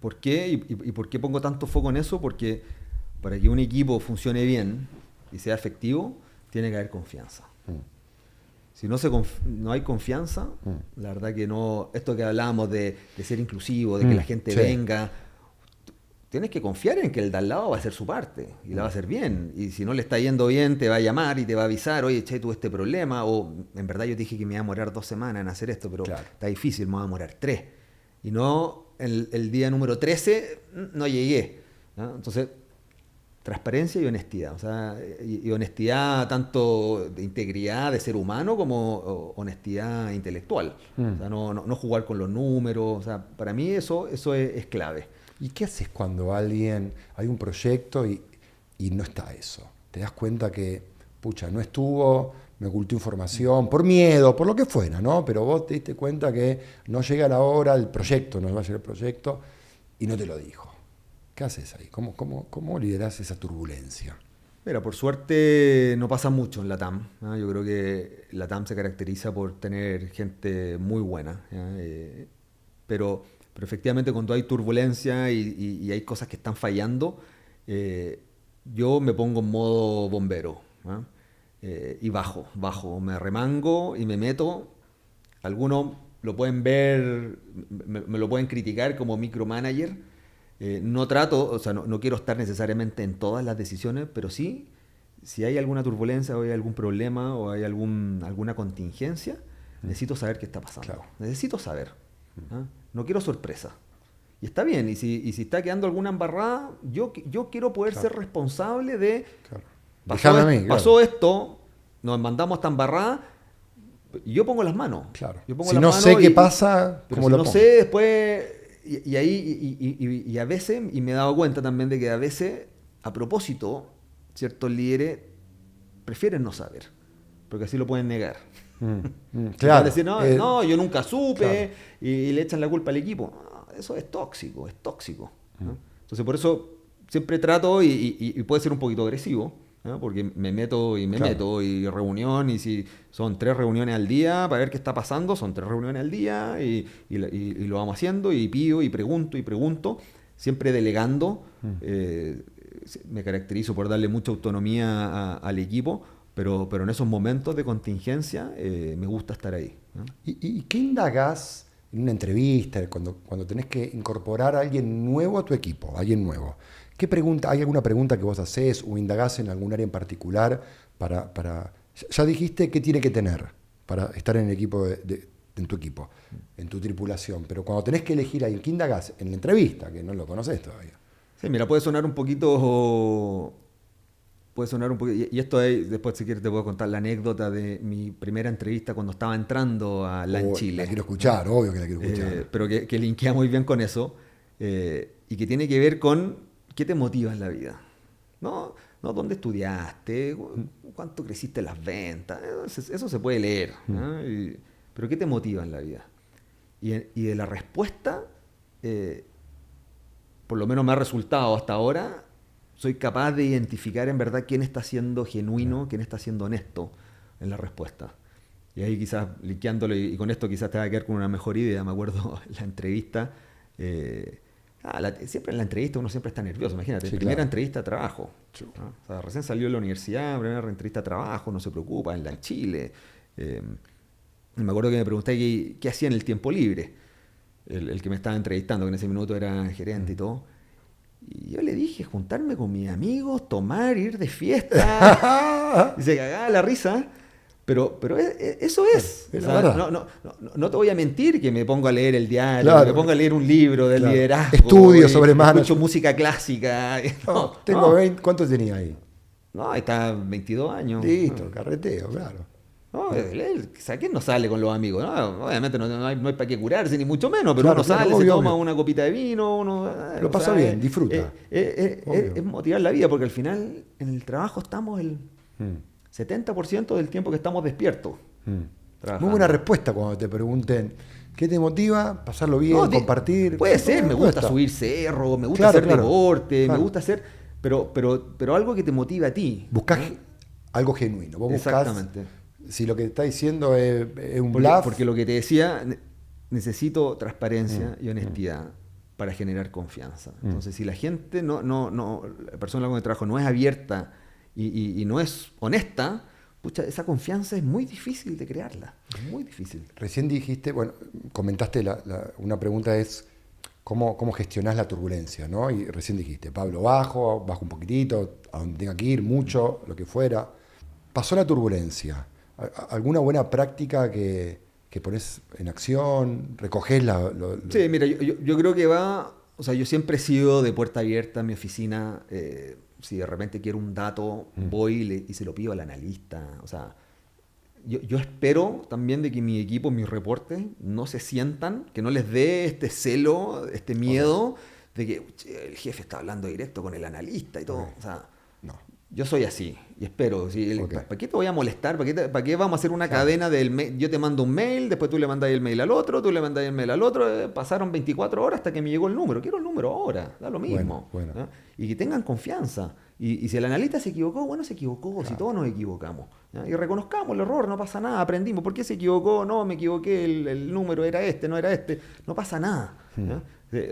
¿Por qué? ¿Y por qué pongo tanto foco en eso? Porque para que un equipo funcione bien y sea efectivo, tiene que haber confianza. Si no hay confianza, la verdad que no... Esto que hablábamos de ser inclusivo, de que la gente venga... Tienes que confiar en que el de al lado va a hacer su parte y la va a hacer bien. Y si no le está yendo bien, te va a llamar y te va a avisar, oye, che, tuve este problema, o en verdad yo te dije que me iba a demorar 2 semanas en hacer esto, pero está difícil, me va a demorar 3. Y no, el día número 13 no llegué, ¿no? Entonces, transparencia y honestidad. O sea, y honestidad tanto de integridad de ser humano como honestidad intelectual. O sea, no jugar con los números. O sea, para mí eso es clave. ¿Y qué haces cuando hay un proyecto y no está eso? Te das cuenta que, pucha, no estuvo, me ocultó información, por miedo, por lo que fuera, ¿no? Pero vos te diste cuenta que no llega la hora, no va a llegar el proyecto y no te lo dijo. ¿Qué haces ahí? ¿Cómo liderás esa turbulencia? Mira, por suerte no pasa mucho en Latam, ¿no? Yo creo que Latam se caracteriza por tener gente muy buena, pero efectivamente cuando hay turbulencia y hay cosas que están fallando, yo me pongo en modo bombero, ¿no? Y bajo, me remango y me meto. Algunos lo pueden ver, me lo pueden criticar como micromanager. No trato, o sea, no quiero estar necesariamente en todas las decisiones, pero sí, si hay alguna turbulencia o hay algún problema o hay alguna contingencia, necesito saber qué está pasando. Claro. Necesito saber. No quiero sorpresa. Y está bien, y si está quedando alguna embarrada, yo quiero poder ser responsable de... Claro. Pasó esto, nos mandamos esta embarrada, y yo pongo las manos. Claro. Yo pongo si las no manos sé qué pasa, pero ¿cómo si lo no pongo? sé, después... Y a veces, y me he dado cuenta también de que a veces, a propósito, ciertos líderes prefieren no saber, porque así lo pueden negar. Claro. Decir, no, yo nunca supe, claro. y le echan la culpa al equipo. Eso es tóxico. ¿No? Entonces, por eso siempre trato, y puede ser un poquito agresivo, ¿no? Porque me meto, y reunión, y si son 3 reuniones al día para ver qué está pasando, son 3 reuniones al día, y lo vamos haciendo, y pido, y pregunto, siempre delegando. Me caracterizo por darle mucha autonomía al equipo, pero en esos momentos de contingencia me gusta estar ahí, ¿no? ¿Y qué indagás en una entrevista, cuando tenés que incorporar a alguien nuevo a tu equipo, alguien nuevo? ¿Hay alguna pregunta que vos hacés o indagás en algún área en particular para ya dijiste qué tiene que tener para estar en el equipo en tu equipo, en tu tripulación, pero cuando tenés que elegir a alguien, ¿qué indagás en la entrevista, que no lo conocés todavía? Sí, mira, puede sonar un poquito puede sonar un poco, y esto es, después si quieres te puedo contar la anécdota de mi primera entrevista cuando estaba entrando a LAN Chile. La quiero escuchar, obvio que la quiero escuchar. Pero que linkea muy bien con eso, y que tiene que ver con qué te motiva en la vida. No dónde estudiaste, cuánto creciste en las ventas, eso se puede leer, ¿no? Pero qué te motiva en la vida. Y de la respuesta, por lo menos me ha resultado hasta ahora, soy capaz de identificar en verdad quién está siendo genuino, quién está siendo honesto en la respuesta. Y ahí quizás, linkeándolo, y con esto quizás te va a quedar con una mejor idea. Me acuerdo en la entrevista, siempre en la entrevista uno siempre está nervioso, imagínate, primera entrevista de trabajo. ¿No? O sea, recién salió de la universidad, primera entrevista de trabajo, no se preocupa, en la Chile. Me acuerdo que me pregunté qué hacía en el tiempo libre, el que me estaba entrevistando, que en ese minuto era gerente y todo. Y yo le dije, juntarme con mis amigos, tomar, ir de fiesta. Y se cagaba la risa. Pero eso es. O sea, no te voy a mentir que me pongo a leer el diario, me pongo a leer un libro del liderazgo. Estudio sobre management. Escucho música clásica. Tengo 20, ¿cuántos tenía ahí? No, está 22 años. Listo, carreteo, claro. ¿Quién no sale con los amigos? ¿No? Obviamente no hay para qué curarse, ni mucho menos, pero uno sale, obvio, se toma una copita de vino, lo pasa bien, disfruta. Es motivar la vida, porque al final en el trabajo estamos el 70% del tiempo que estamos despiertos. Muy buena respuesta cuando te pregunten ¿qué te motiva? Pasarlo bien, compartir. Puede ser, me gusta subir cerro, me gusta hacer deporte, me gusta hacer... Pero algo que te motive a ti. Buscás algo genuino. Vos exactamente. Si lo que te está diciendo es un bluff... Porque lo que te decía, necesito transparencia y honestidad para generar confianza. Entonces, si la gente la persona con la que trabajo no es abierta y no es honesta, pucha, esa confianza es muy difícil de crearla. Es muy difícil. Recién dijiste, comentaste, una pregunta es ¿cómo gestionás la turbulencia? ¿No? Y recién dijiste, Pablo, bajo un poquitito, a donde tenga que ir, mucho, lo que fuera. Pasó la turbulencia. ¿Alguna buena práctica que pones en acción? ¿Recogés Sí, mira, yo creo que o sea, yo siempre he sido de puerta abierta en mi oficina. Si de repente quiero un dato, voy y se lo pido al analista. O sea, yo espero también de que mi equipo, mis reportes, no se sientan, que no les dé este celo, este miedo de que el jefe está hablando directo con el analista y todo. O sea, yo soy así y espero. ¿Para qué te voy a molestar? ¿Para qué vamos a hacer una cadena del mail? Yo te mando un mail, después tú le mandas el mail al otro, tú le mandas el mail al otro. Pasaron 24 horas hasta que me llegó el número. Quiero el número ahora, da lo mismo. Bueno. Y que tengan confianza. Y si el analista se equivocó, se equivocó. Claro. Si todos nos equivocamos. ¿Ya? Y reconozcamos el error, no pasa nada, aprendimos. ¿Por qué se equivocó? No, me equivoqué, el número era este, no era este. No pasa nada. ¿Ya?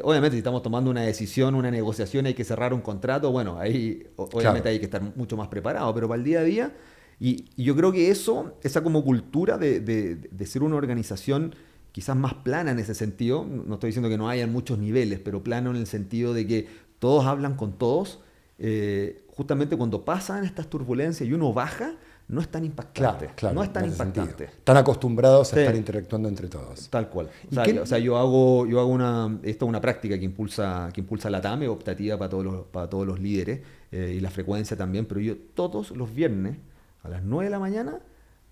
Obviamente si estamos tomando una decisión, una negociación, hay que cerrar un contrato, ahí obviamente hay que estar mucho más preparado, pero para el día a día, y yo creo que esa como cultura de ser una organización quizás más plana en ese sentido, no estoy diciendo que no hayan muchos niveles, pero plano en el sentido de que todos hablan con todos, justamente cuando pasan estas turbulencias y uno baja, no es tan impactante. Claro, no es tan impactante. Están acostumbrados a estar interactuando entre todos. Tal cual. O sea, yo hago una práctica que impulsa la TAME, optativa para todos los líderes, y la frecuencia también, pero yo todos los viernes a las 9 de la mañana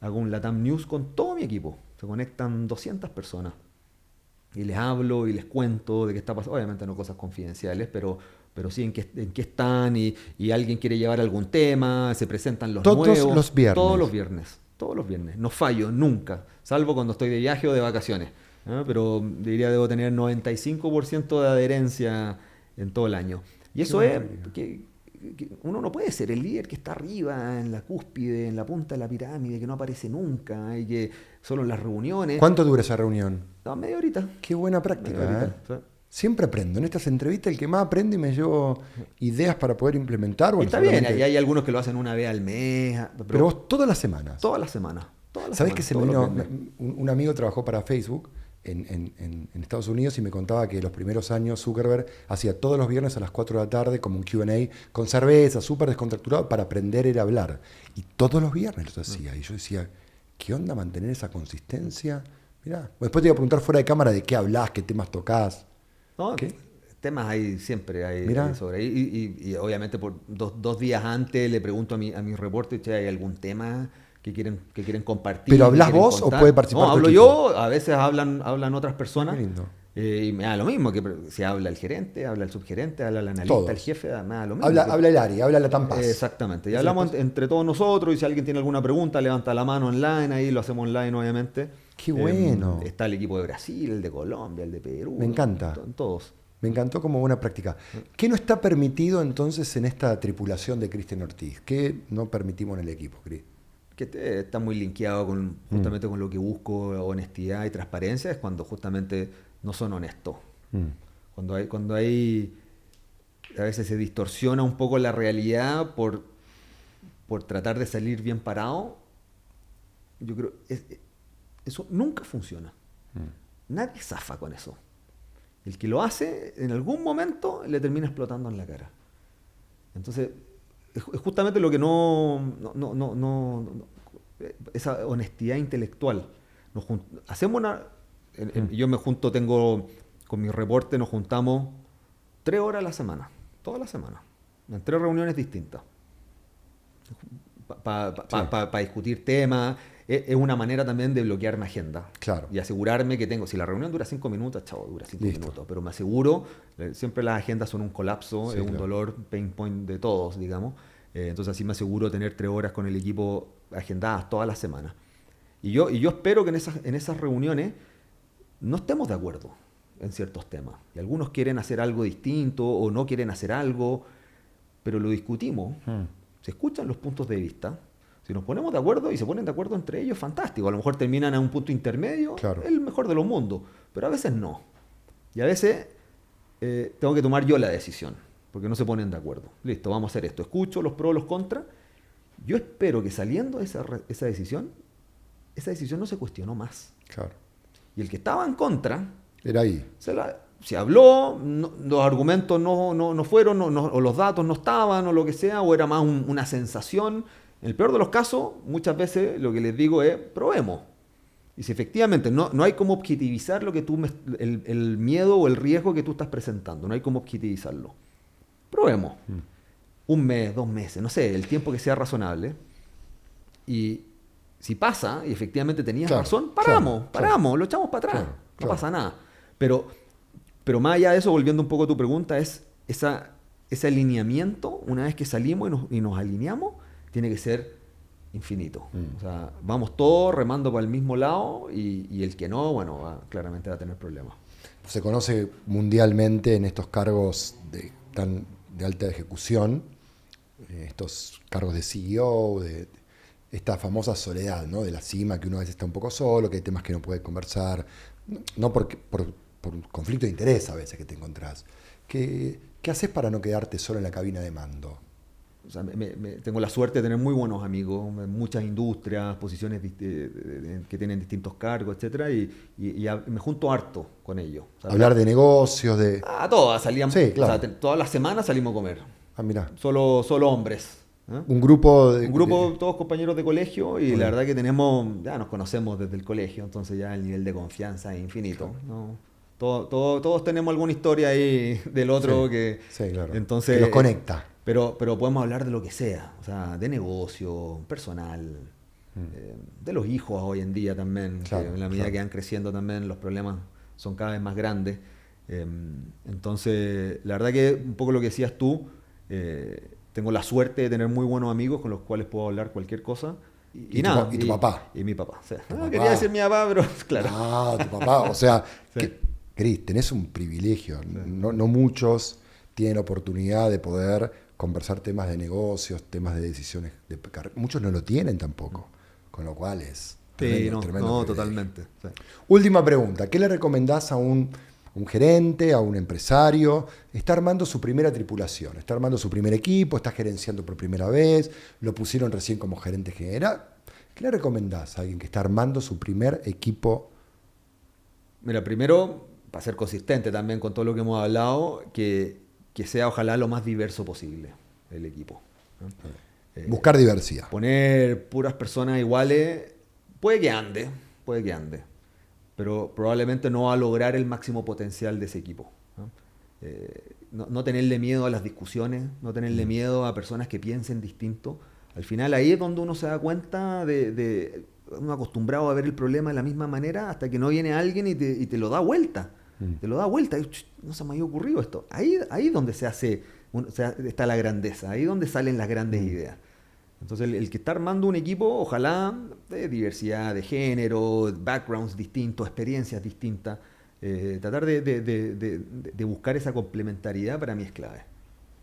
hago un LATAM News con todo mi equipo. Se conectan 200 personas. Y les hablo y les cuento de qué está pasando. Obviamente no cosas confidenciales, pero sí en qué están y alguien quiere llevar algún tema, se presentan los nuevos. Todos los viernes. Todos los viernes. No fallo nunca, salvo cuando estoy de viaje o de vacaciones. Pero diría debo tener 95% de adherencia en todo el año. Y eso es que uno no puede ser el líder que está arriba, en la cúspide, en la punta de la pirámide, que no aparece nunca, y que solo en las reuniones. ¿Cuánto dura esa reunión? No, media horita. Qué buena práctica. ¿Sí? Siempre aprendo. En estas entrevistas el que más aprende y me llevo ideas para poder implementar. Está bien, hay algunos que lo hacen una vez al mes. Pero vos todas las semanas. Todas las semanas. ¿Sabés que se me vino? Un amigo trabajó para Facebook en Estados Unidos y me contaba que los primeros años Zuckerberg hacía todos los viernes a las 4 de la tarde como un Q&A con cerveza, súper descontracturado, para aprender a hablar. Y todos los viernes lo hacía. Y yo decía, ¿qué onda mantener esa consistencia? Mirá. Después te iba a preguntar fuera de cámara de qué hablás, qué temas tocás. No, temas hay siempre, Mirá. hay sobre ahí. Y obviamente por dos días antes le pregunto a mi reporte, che, ¿hay algún tema que quieren compartir? ¿Pero que hablás quieren vos o contar? puede participar No, tu hablo equipo? yo, a veces hablan otras personas. Qué lindo. Y me da lo mismo, que si habla el gerente, habla el subgerente, habla el analista, Todos. el jefe, me da lo mismo. Habla el área, habla la Tampaz. Exactamente. Y Ese hablamos después. entre todos nosotros y si alguien tiene alguna pregunta, levanta la mano online, ahí lo hacemos online obviamente. Qué bueno. Está el equipo de Brasil, el de Colombia, el de Perú. Me encanta. Todos. Me encantó como buena práctica. ¿Qué no está permitido entonces en esta tripulación de Cristian Ortiz? ¿Qué no permitimos en el equipo, Cris? Que está muy linkeado justamente con lo que busco, honestidad y transparencia, es cuando justamente no son honestos. Cuando hay a veces se distorsiona un poco la realidad por tratar de salir bien parado. Yo creo eso nunca funciona. Nadie zafa con eso. El que lo hace, en algún momento le termina explotando en la cara. Entonces, es justamente lo que no esa honestidad intelectual. Hacemos yo me junto, con mi reporte, nos juntamos 3 horas a la semana, toda la semana, en 3 reuniones distintas, para discutir temas. Es una manera también de bloquear mi agenda. Claro. Y asegurarme que si la reunión dura 5 minutos, chavo, dura 5 Listo. minutos. Pero me aseguro, siempre las agendas son un colapso, Sí, es un claro. dolor, pain point de todos, digamos. Entonces así me aseguro tener 3 horas con el equipo agendadas todas las semanas. Y yo espero que en esas reuniones no estemos de acuerdo en ciertos temas. Y algunos quieren hacer algo distinto o no quieren hacer algo, pero lo discutimos. Se escuchan los puntos de vista. Si nos ponemos de acuerdo y se ponen de acuerdo entre ellos, fantástico. A lo mejor terminan en un punto intermedio, Claro. el mejor de los mundos. Pero a veces no. Y a veces tengo que tomar yo la decisión, porque no se ponen de acuerdo. Listo, vamos a hacer esto. Escucho los pros, los contras. Yo espero que saliendo de esa decisión no se cuestionó más. Claro. Y el que estaba en contra, Era ahí. se habló, los argumentos no fueron, o los datos no estaban, o lo que sea, o era más una sensación. En el peor de los casos, muchas veces lo que les digo es, probemos. Y si efectivamente no hay como objetivizar lo que el miedo o el riesgo que tú estás presentando, no hay como objetivizarlo. Probemos. 1 mes, 2 meses, no sé, el tiempo que sea razonable. Y si pasa, y efectivamente tenías Claro, razón, claro. lo echamos para atrás, Claro. no pasa nada. Pero más allá de eso, volviendo un poco a tu pregunta, es ese alineamiento, una vez que salimos y nos alineamos, tiene que ser infinito. O sea, vamos todos remando para el mismo lado y el que no, bueno, claramente va a tener problemas. Se conoce mundialmente en estos cargos de alta ejecución, estos cargos de CEO, de esta famosa soledad, ¿no? De la cima, que uno a veces está un poco solo, que hay temas que no puede conversar, no por un conflicto de interés a veces que te encontrás. ¿Qué haces para no quedarte solo en la cabina de mando? O sea, tengo la suerte de tener muy buenos amigos, muchas industrias, posiciones que tienen distintos cargos, etcétera, y me junto harto con ellos. O sea, Hablar de negocios, todas salíamos, Sí, claro. o sea, todas las semanas salimos a comer. Mirá, Solo hombres. ¿eh? un grupo Todos compañeros de colegio, y la verdad que ya nos conocemos desde el colegio, entonces ya el nivel de confianza es infinito, ¿no? Todos tenemos alguna historia ahí del otro Sí, claro. entonces, Que los conecta. Pero podemos hablar de lo que sea, o sea, de negocio, personal, de los hijos hoy en día también, Claro, que en la medida claro. que van creciendo también los problemas son cada vez más grandes. Entonces, la verdad que un poco lo que decías tú, tengo la suerte de tener muy buenos amigos con los cuales puedo hablar cualquier cosa. Y nada. ¿Y tu papá? Y mi papá. O sea, Tu papá. quería decir mi papá, pero claro. Ah, tu papá. O sea, Sí. Cris, tenés un privilegio. No muchos tienen la oportunidad de poder conversar temas de negocios, temas de decisiones. Muchos no lo tienen tampoco. Con lo cual es tremendo privilegio. Totalmente. Sí. Última pregunta. ¿Qué le recomendás a un gerente, a un empresario? Está armando su primera tripulación, está armando su primer equipo, está gerenciando por primera vez, lo pusieron recién como gerente general. ¿Qué le recomendás a alguien que está armando su primer equipo? Mira, primero, para ser consistente también con todo lo que hemos hablado, que sea ojalá lo más diverso posible el equipo, ¿no? Buscar diversidad. Poner puras personas iguales puede que ande, pero probablemente no va a lograr el máximo potencial de ese equipo, ¿no? no tenerle miedo a las discusiones, no tenerle miedo a personas que piensen distinto. Al final ahí es donde uno se da cuenta uno acostumbrado a ver el problema de la misma manera hasta que no viene alguien y te lo da vuelta. Te lo da vuelta. Y, no se me había ocurrido esto. Ahí es donde está la grandeza. Ahí es donde salen las grandes ideas. Entonces el que está armando un equipo, ojalá de diversidad de género, backgrounds distintos, experiencias distintas, tratar de buscar esa complementariedad para mí es clave.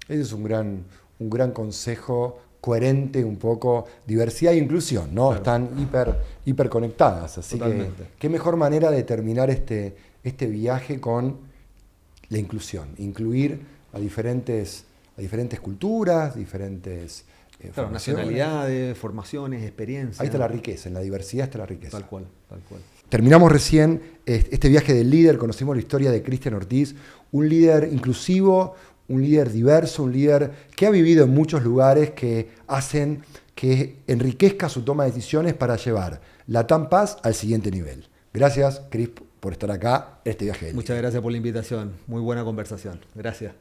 Ese es un gran consejo, coherente un poco, diversidad e inclusión, ¿no? Claro. Están hiper conectadas, así Totalmente. Que qué mejor manera de terminar este viaje con la inclusión, incluir a diferentes culturas, diferentes nacionalidades, formaciones, experiencias. Ahí está la riqueza, en la diversidad está la riqueza. Tal cual. Terminamos recién este viaje del líder, conocimos la historia de Cristian Ortiz, un líder inclusivo, un líder diverso, un líder que ha vivido en muchos lugares que hacen que enriquezca su toma de decisiones para llevar LATAM Pass al siguiente nivel. Gracias, Cris, por estar acá en este viaje del líder. Muchas gracias por la invitación. Muy buena conversación. Gracias.